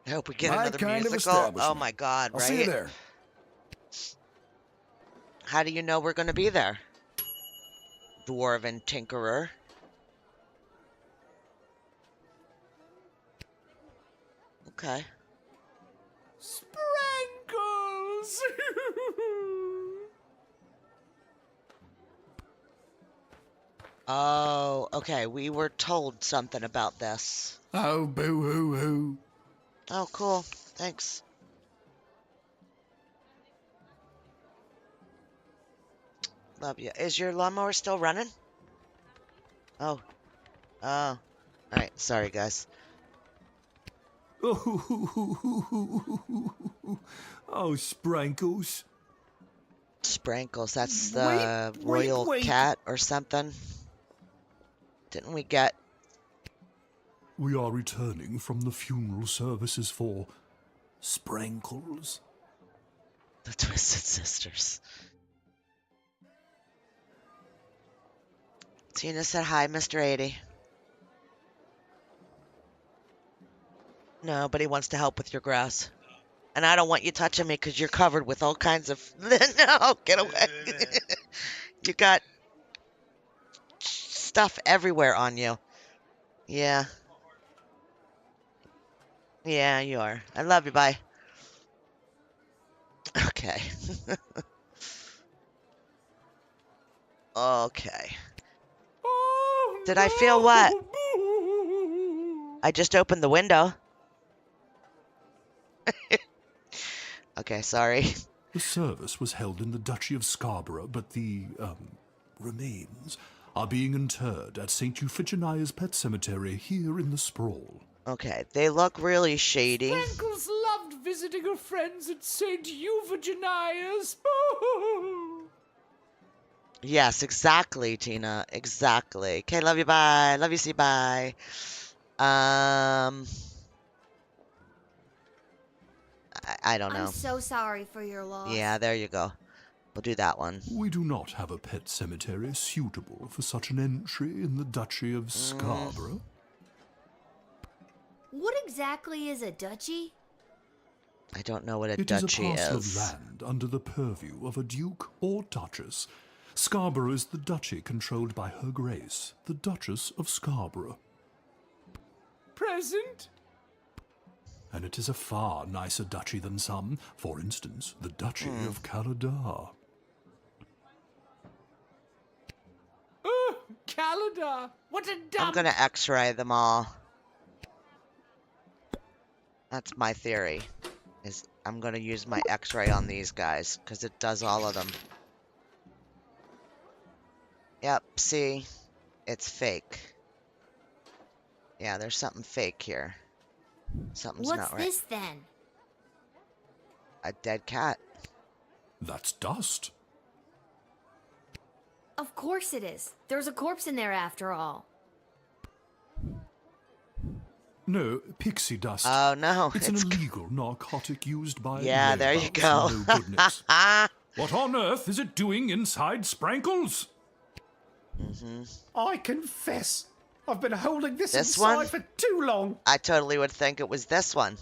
I hope we get My another kind of musical. Oh establishment. my god, I'll right? see you there. How do you know we're gonna be there? Dwarven Tinkerer. Okay. Sprankles! Oh, okay. We were told something about this. Oh, boo-hoo-hoo. Oh, cool. Thanks. Love you. Is your lawnmower still running? Oh. Oh. Alright, sorry guys. Oh, Sprankles. Sprankles, that's the royal cat or something. Didn't we get... We are returning from the funeral services for Sprankles. The Twisted Sisters. Tina said hi, Mr. 80. Nobody wants to help with your grass. And I don't want you touching me because you're covered with all kinds of... No, get away. You got stuff everywhere on you. Yeah. Yeah, you are. I love you. Bye. Okay. Okay. Did I feel what? I just opened the window. Okay, sorry. The service was held in the Duchy of Scarborough, but the, remains are being interred at St. Euphigenia's Pet Cemetery here in the Sprawl. Okay, they look really shady. Sprankles loved visiting her friends at St. Euphigenia's. Yes, exactly, Tina. Exactly. Okay, love you, bye. Love you, see, bye. I don't know. I'm so sorry for your loss. Yeah, there you go. We'll do that one. We do not have a pet cemetery suitable for such an entry in the Duchy of Scarborough. What exactly is a duchy? I don't know what a It duchy is a parcel is. of land under the purview of a duke or duchess. Scarborough is the duchy controlled by Her Grace, the Duchess of Scarborough. Present? And it is a far nicer duchy than some. For instance, the Duchy of Caladar. Caladar. What a dumb... I'm gonna x-ray them all. That's my theory. Is I'm gonna use my x-ray on these guys, because it does all of them. Yep, see? It's fake. Yeah, there's something fake here. Something's not right. What's this then? A dead cat. That's dust. Of course it is. There's a corpse in there after all. No, pixie dust. Oh, no. It's an illegal narcotic used by... Yeah, there you go. No goodness. What on earth is it doing inside Sprankles? I confess, I've been holding this one? inside for too long. I totally would think it was this one.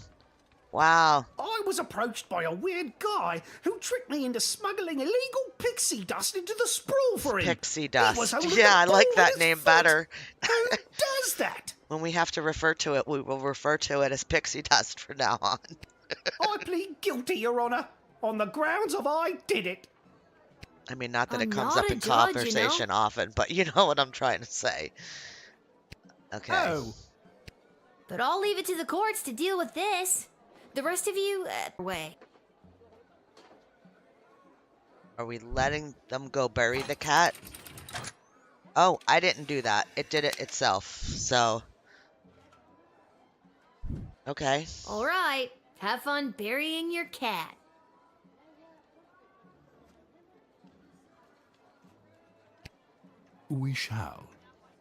Wow. I was approached by a weird guy who tricked me into smuggling illegal pixie dust into the sprawl for him. Pixie He dust. was holding Yeah, a I like ball that in name his foot. better. Who does that? When we have to refer to it, we will refer to it as pixie dust from now on. I plead guilty, Your Honor, on the grounds of I did it. I mean, not that it I'm comes not up a in judge, you know? conversation often, but you know what I'm trying to say. Okay. Oh. But I'll leave it to the courts to deal with this. The rest of you, away. Are we letting them go bury the cat? Oh, I didn't do that. It did it itself, so... Okay. All right. Have fun burying your cat. We shall.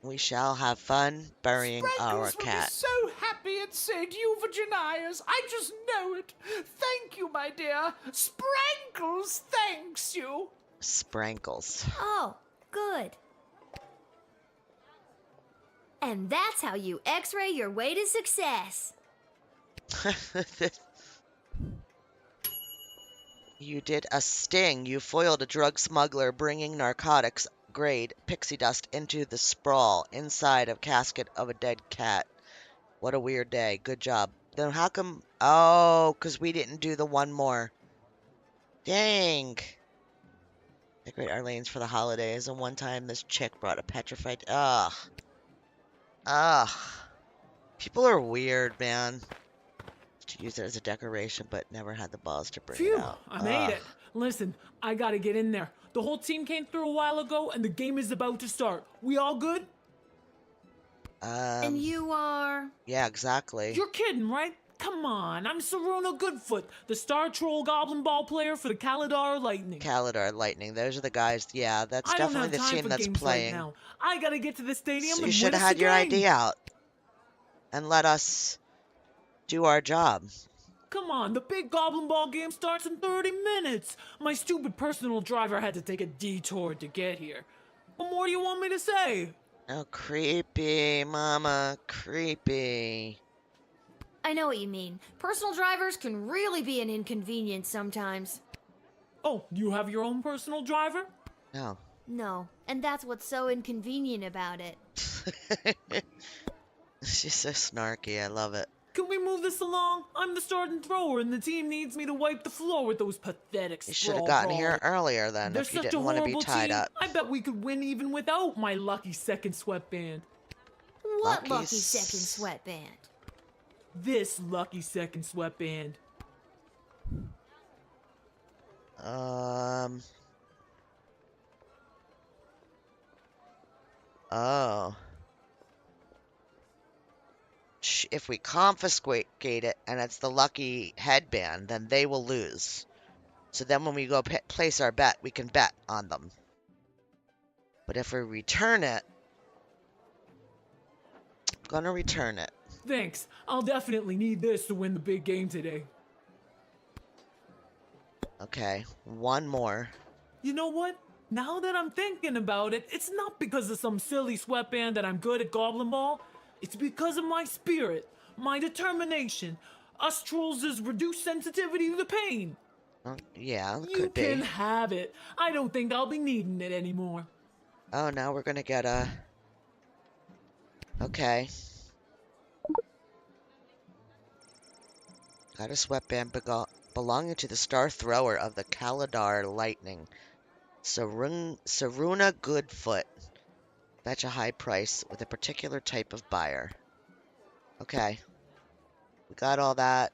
We shall have fun burying our Sprankles will cat. be so happy at St. Euphigenia's. I just know it. Thank you, my dear. Sprankles thanks you. Sprankles. Oh, good. And that's how you x-ray your way to success. You did a sting. You foiled a drug smuggler bringing narcotics grade pixie dust into the sprawl inside a casket of a dead cat. What a weird day. Good job. Then how come... Oh, because we didn't do the one more. Dang. Decorate our lanes for the holidays. And one time this chick brought a petrified... Ugh. Ugh. People are weird, man. To use it as a decoration, but never had the balls to bring Phew, it out. I made it. Listen, I gotta get in there. The whole team came through a while ago, and the game is about to start. We all good? And you are... Yeah, exactly. You're kidding, right? Come on, I'm Saruna Goodfoot, the Star Troll Goblin Ball player for the Kaladar Lightning. Kaladar Lightning. Those are the guys. Yeah, that's I don't definitely have the time team for that's games playing. right now. I gotta get to the stadium So and you should win have us had a your game. ID out and let us do our job. Come on, the big Goblin Ball game starts in 30 minutes. My stupid personal driver had to take a detour to get here. What more do you want me to say? Oh, creepy, Mama, creepy. I know what you mean. Personal drivers can really be an inconvenience sometimes. Oh, you have your own personal driver? No. No, and that's what's so inconvenient about it. She's so snarky. I love it. Can we move this along? I'm the starting thrower, and the team needs me to wipe the floor with those pathetic You should have sprawl gotten brawls. here earlier then They're if you such didn't a want to be horrible tied team. up. I bet we could win even without my lucky second sweatband. What lucky second sweatband? This lucky second sweatband. Oh. If we confiscate it and it's the lucky headband, then they will lose. So then when we go place our bet, we can bet on them. But if we return it, I'm gonna return it. Thanks. I'll definitely need this to win the big game today. Okay, one more. You know what? Now that I'm thinking about it, it's not because of some silly sweatband that I'm good at Goblin Ball. It's because of my spirit, my determination, us trolls' reduced sensitivity to pain. Yeah, You could be. can have it. I don't think I'll be needing it anymore. Oh, now we're gonna get a... Okay. Got a sweatband belonging to the star thrower of the Kaladar Lightning. Saruna Goodfoot. Fetch a high price with a particular type of buyer. Okay. We got all that.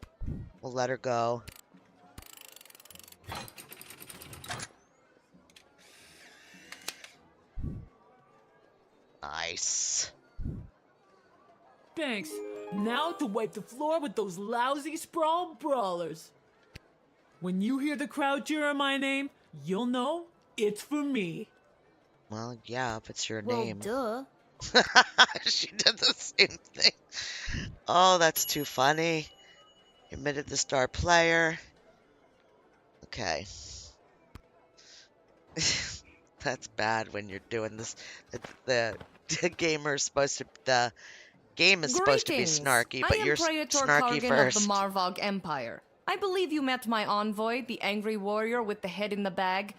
We'll let her go. Nice. Thanks. Now to wipe the floor with those lousy sprawl brawlers. When you hear the crowd cheering my name, you'll know it's for me. Well, yeah, if it's your Well, name. duh. She did the same thing. Oh, that's too funny. You admitted the star player. Okay. That's bad when you're doing this. The game is supposed to be snarky, but you're snarky first. Of the Marvog Empire. I believe you met my envoy, the angry warrior with the head in the bag.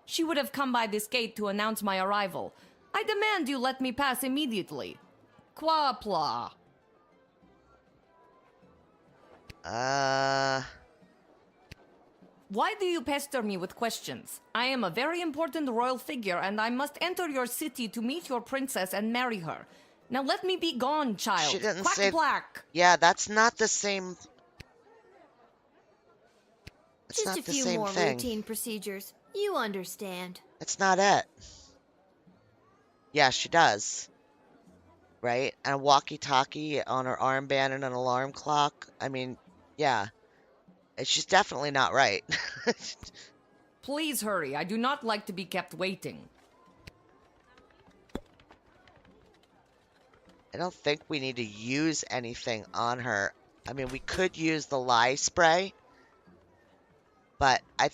She would have come by this gate to announce my arrival. I demand you let me pass immediately. Quapla. Why do you pester me with questions? I am a very important royal figure, and I must enter your city to meet your princess and marry her. Now let me be gone, child. She didn't Quack say. black. Yeah, that's not the same. It's Just not a the few same more thing. routine procedures. You understand. That's not it. Yeah, she does. Right? And a walkie-talkie on her armband and an alarm clock. I mean, yeah. She's definitely not right. Please hurry. I do not like to be kept waiting. I don't think we need to use anything on her. I mean, we could use the lye spray. But I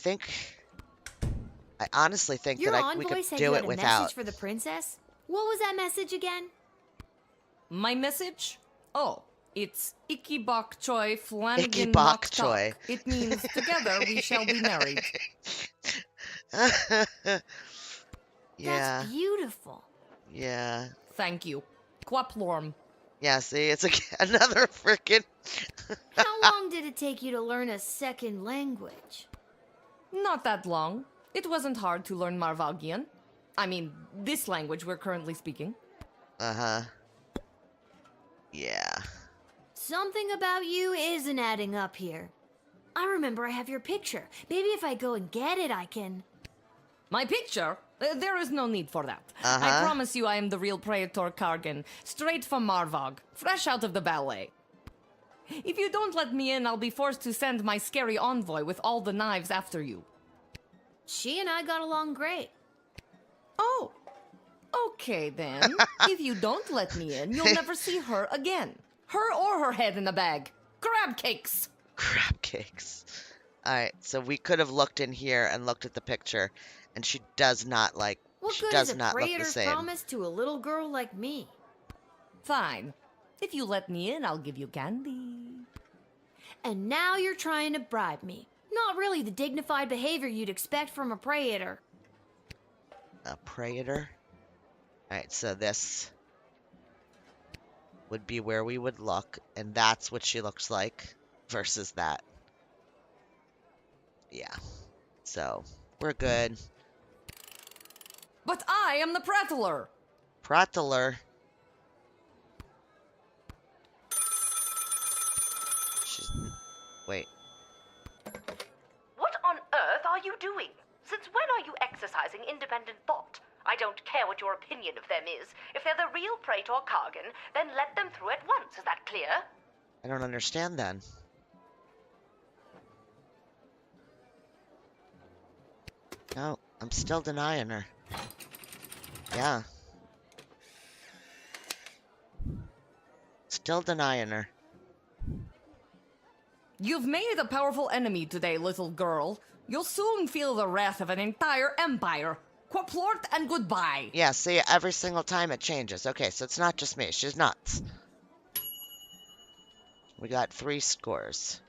honestly think Your that we envoy could said do you it had a without. message for the princess? What was that message again? My message? Oh, it's Icky Bok Choi Flanagan Icky Bok Nok Choi. Tok. It means together we shall be married. Yeah. That's beautiful. Yeah. Thank you. Quaplorm. Yeah, see, it's another freaking... How long did it take you to learn a second language? Not that long. It wasn't hard to learn Marvagian. I mean, this language we're currently speaking. Uh-huh. Yeah. Something about you isn't adding up here. I remember I have your picture. Maybe if I go and get it, I can... My picture? There is no need for that. I Uh-huh. promise you I am the real Praetor Kargan, straight from Marvog, fresh out of the ballet. If you don't let me in, I'll be forced to send my scary envoy with all the knives after you. She and I got along great. Oh, okay then. If you don't let me in, you'll never see her again. Her or her head in a bag. Crab cakes! Crab cakes. Alright, so we could have looked in here and looked at the picture, and she does not like, What she good does is a not look the praetor's same. promise to a little girl like me? Fine. If you let me in, I'll give you candy. And now you're trying to bribe me. Not really the dignified behavior you'd expect from a praetor. A praetor? Alright, so this would be where we would look, and that's what she looks like versus that. Yeah. So, we're good. But I am the prattler! Prattler. She's... Wait. What on earth are you doing? Since when are you exercising independent thought? I don't care what your opinion of them is. If they're the real Praetor Kargan, then let them through at once. Is that clear? I don't understand then. No, I'm still denying her. Yeah. Still denying her. You've made a powerful enemy today, little girl. You'll soon feel the wrath of an entire empire. Quaplort and goodbye. Yeah, see, every single time it changes. Okay, so it's not just me. She's nuts. We got 3 scores.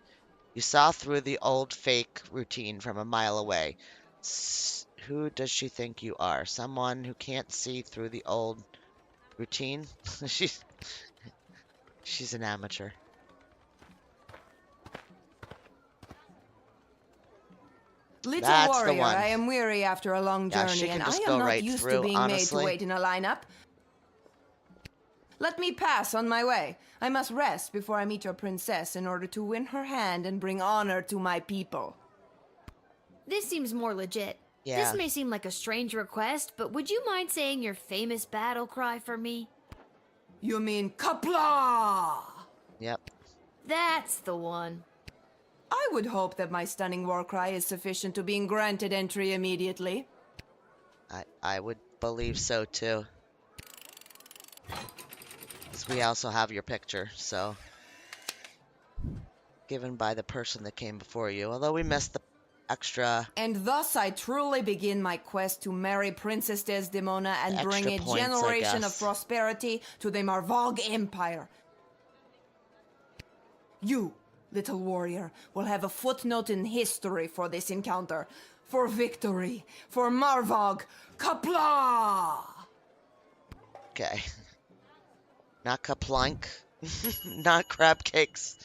You saw through the old fake routine from a mile away. Who does she think you are? Someone who can't see through the old routine? She's an amateur. Little That's the warrior, one. I am weary after a long Yeah, journey, she can and I just am go not right used through, to being made honestly. to wait in a lineup. Let me pass on my way. I must rest before I meet your princess in order to win her hand and bring honor to my people. This seems more legit. Yeah. This may seem like a strange request, but would you mind saying your famous battle cry for me? You mean Kapla? Yep. That's the one. I would hope that my stunning war cry is sufficient to being granted entry immediately. I would believe so too. 'Cause we also have your picture, so. Given by the person that came before you. Although we missed the extra. And thus I truly begin my quest to marry Princess Desdemona and Extra bring a points, I generation of guess. prosperity to the Marvog Empire. You, little warrior, will have a footnote in history for this encounter. For victory. For Marvog. Kapla! Okay. Not kaplank. Not crab cakes.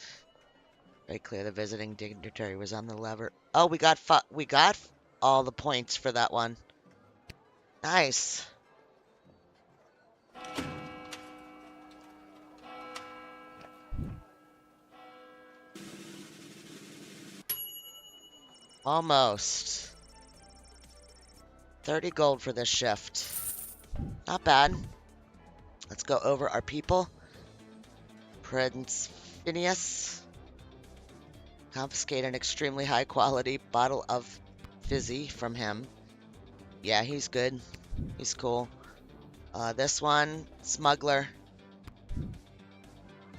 Very clear the visiting dignitary was on the lever. Oh, we got all the points for that one. Nice. Almost. 30 gold for this shift. Not bad. Let's go over our people. Prince Phineas. Confiscate an extremely high quality bottle of fizzy from him. Yeah, he's good. He's cool. This one, smuggler.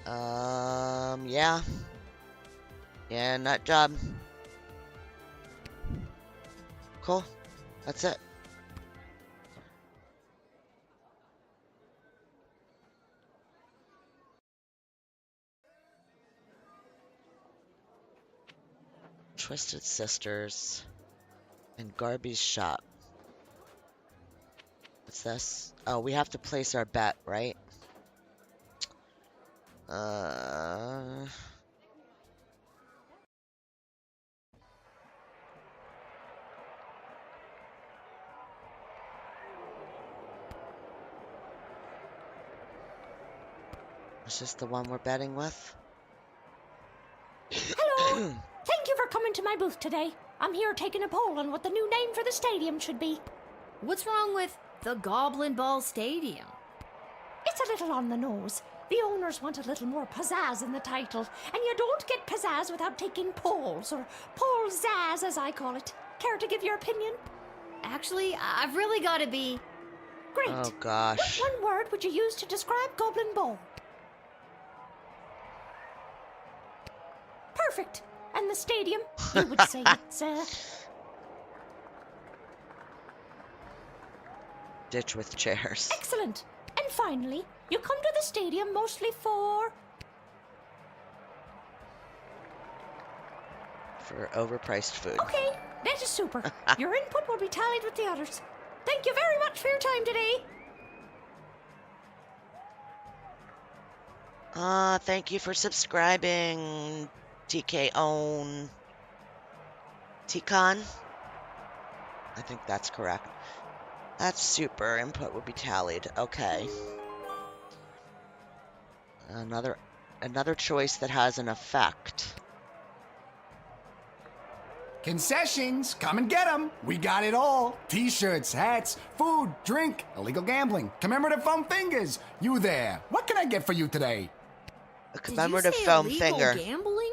Yeah. Yeah, nut job. Cool. That's it. Twisted Sisters and Garby's shop. What's this? Oh, we have to place our bet, right? Is this the one we're betting with? Hello! Thank you for coming to my booth today. I'm here taking a poll on what the new name for the stadium should be. What's wrong with the Goblin Ball Stadium? It's a little on the nose. The owners want a little more pizzazz in the title, and you don't get pizzazz without taking polls, or poll-zazz as I call it. Care to give your opinion? Actually, I've really got to be... Great. Oh, gosh. What one word would you use to describe Goblin Ball? Perfect. And the stadium, you would say it's, Ditch with chairs. Excellent. And finally, you come to the stadium mostly for overpriced food. Okay, that is super. Your input will be tallied with the others. Thank you very much for your time today. Thank you for subscribing, TK Own. T-Con? I think that's correct. That's super. Input would be tallied. Okay. Another choice that has an effect. Concessions, come and get them. We got it all. T-shirts, hats, food, drink, illegal gambling, commemorative foam fingers. You there. What can I get for you today? A commemorative foam finger. Gambling?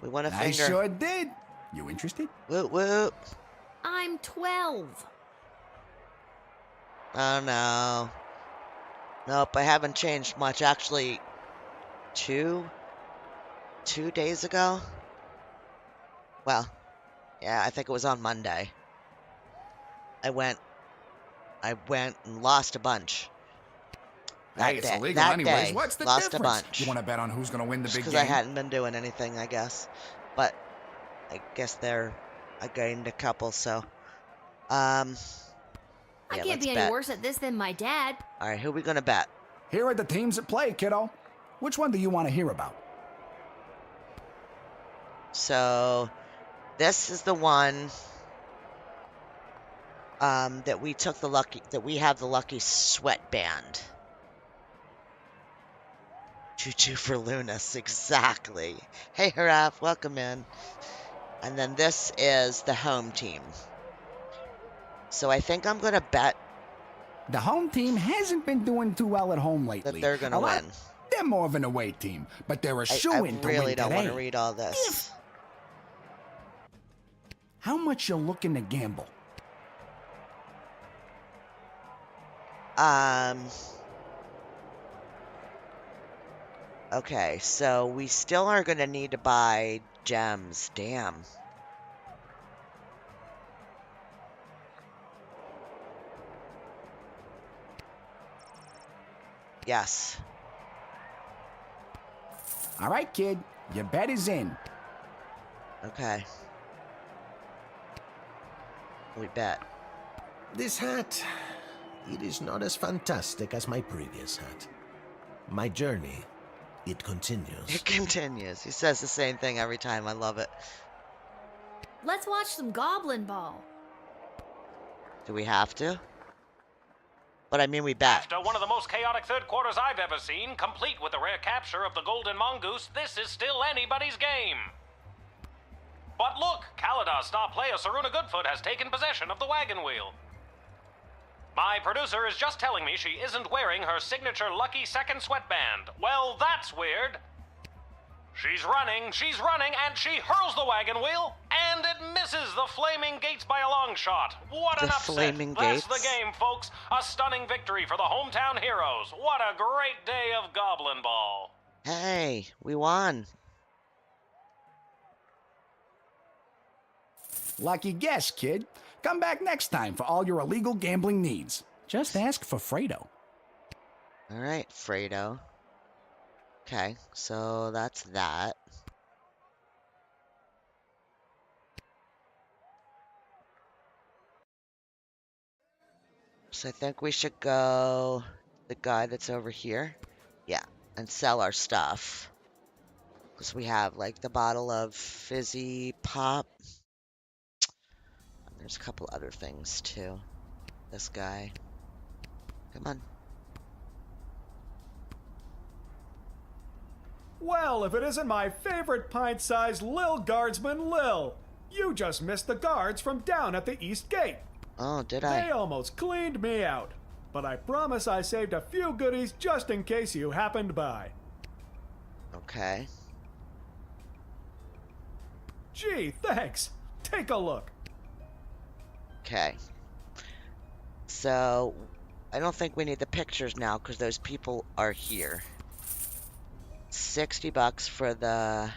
We want a I finger. sure did. You interested? Whoop whoop. I'm 12. Oh no. Nope, I haven't changed much. Actually, two days ago? Well, yeah, I think it was on Monday. I went and lost a bunch. Hey, it's illegal that anyways. day, What's the lost difference? a bunch. You want to bet on who's going to win the Just big because game? I hadn't been doing anything, I guess. But I guess I gained a couple, so I yeah, can't let's be bet. any worse at this than my dad. All right, who are we gonna bet? Here are the teams at play, kiddo. Which one do you want to hear about? So this is the one that we have the lucky sweatband. Choo-choo for Lunas, exactly. Hey, Haraf, welcome in. And then this is the home team. So I think I'm going to bet The home team hasn't been doing too well at home lately. that they're going to win. They're more of an away team, but they're a I shoo-in to really win don't want today. to read all this. How much you looking to gamble? Okay, so we still are going to need to buy gems. Damn. Yes. All right, kid. Your bet is in. Okay. We bet. This hat, it is not as fantastic as my previous hat. My journey, it continues. It continues. He says the same thing every time. I love it. Let's watch some Goblin Ball. Do we have to? But I mean, we bet. After one of the most chaotic third quarters I've ever seen, complete with the rare capture of the golden mongoose, this is still anybody's game. But look, Kaladar's star player Saruna Goodfoot has taken possession of the wagon wheel. My producer is just telling me she isn't wearing her signature lucky second sweatband. Well, that's weird. She's running, and she hurls the wagon wheel, and it misses the Flaming Gates by a long shot. What an The upset. Flaming That's Gates? the game, folks. A stunning victory for the hometown heroes. What a great day of Goblin Ball. Hey, we won. Lucky guess, kid. Come back next time for all your illegal gambling needs. Just ask for Fredo. All right, Fredo. Okay, so that's that. So I think we should go the guy that's over here. Yeah, and sell our stuff. Because we have like the bottle of fizzy pop. And there's a couple other things too. This guy. Come on. Well, if it isn't my favorite pint-sized Lil Guardsman Lil. You just missed the guards from down at the east gate. Oh, did They I? almost cleaned me out. But I promise I saved a few goodies just in case you happened by. Okay. Gee, thanks. Take a look. Okay. So, I don't think we need the pictures now because those people are here. $60 for the...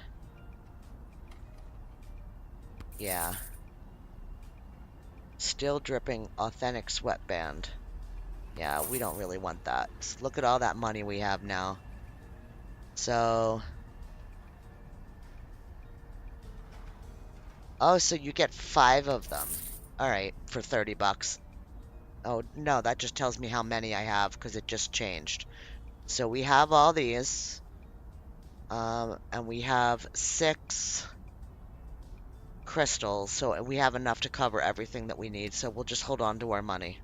Yeah. Still dripping authentic sweatband. Yeah, we don't really want that. Look at all that money we have now. So... Oh, so you get 5 of them. Alright, for $30. Oh, no, that just tells me how many I have because it just changed. So we have all these. And we have 6 crystals. So we have enough to cover everything that we need. So we'll just hold on to our money.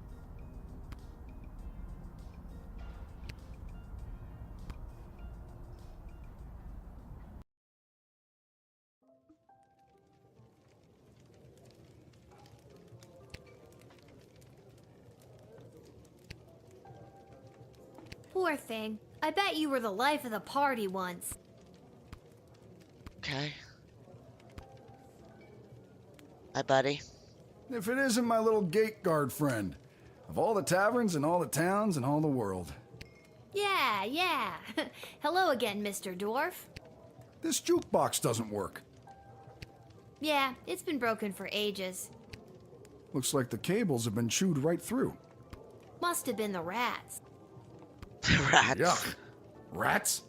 Poor thing. I bet you were the life of the party once. Okay. Hi, buddy. If it isn't my little gate guard friend. Of all the taverns in all the towns and all the world. Yeah. Hello again, Mr. Dwarf. This jukebox doesn't work. Yeah, it's been broken for ages. Looks like the cables have been chewed right through. Must have been the rats. Rats. Yuck. Rats?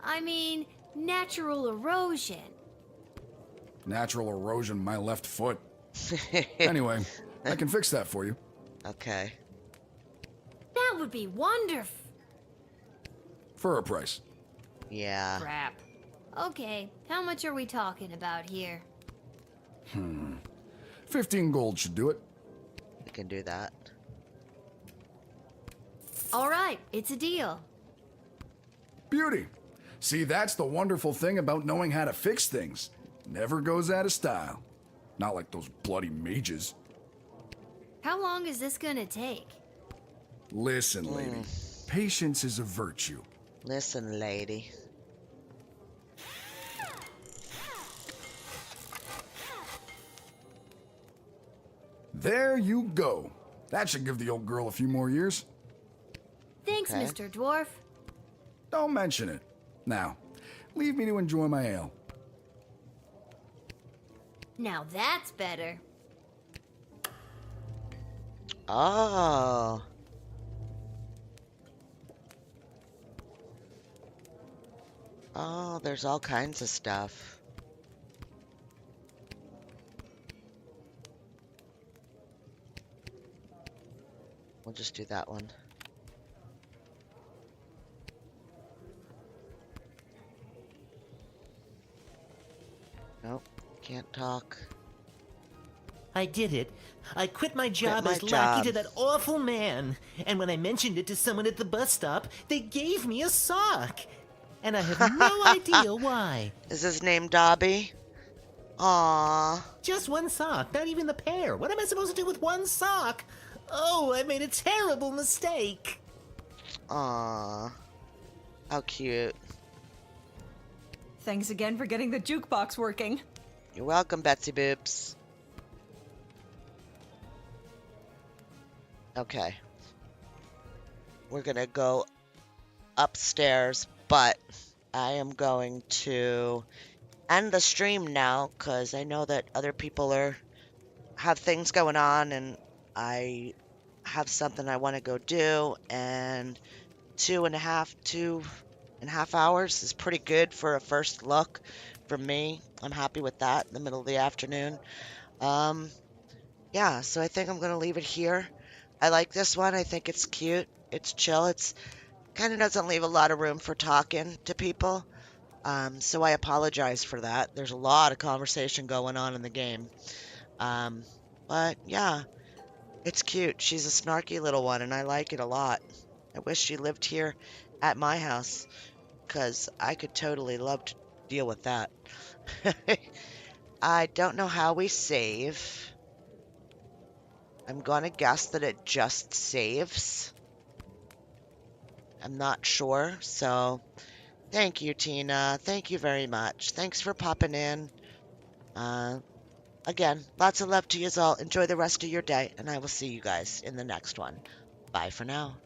I mean, natural erosion. Natural erosion my left foot. Anyway, I can fix that for you. Okay. That would be wonderful. For a price. Yeah. Crap. Okay, how much are we talking about here? 15 gold should do it. We can do that. All right, it's a deal. Beauty. See, that's the wonderful thing about knowing how to fix things. Never goes out of style. Not like those bloody mages. How long is this gonna take? Listen, lady. Patience is a virtue. Listen, lady. There you go. That should give the old girl a few more years. Thanks, Okay. Mr. Dwarf. Don't mention it. Now, leave me to enjoy my ale. Now that's better. Oh. Oh, there's all kinds of stuff. We'll just do that one. Nope, can't talk. I did it. I quit my job my as lackey job. to that awful man. And when I mentioned it to someone at the bus stop, they gave me a sock. And I have no idea why. Is his name Dobby? Aww. Just one sock, not even the pair. What am I supposed to do with one sock? Oh, I made a terrible mistake. Aww. How cute. Thanks again for getting the jukebox working. You're welcome, Betsy Boobs. Okay. We're gonna go upstairs, but I am going to end the stream now because I know that other people have things going on and I have something I want to go do, and 2.5 hours is pretty good for a first look for me. I'm happy with that in the middle of the afternoon. Yeah, so I think I'm going to leave it here. I like this one. I think it's cute. It's chill. It's kind of doesn't leave a lot of room for talking to people. So I apologize for that. There's a lot of conversation going on in the game. But yeah, it's cute. She's a snarky little one and I like it a lot. I wish she lived here at my house, because I could totally love to deal with that. I don't know how we save. I'm going to guess that it just saves. I'm not sure, so thank you, Tina. Thank you very much. Thanks for popping in. Again, lots of love to you all. Enjoy the rest of your day, and I will see you guys in the next one. Bye for now.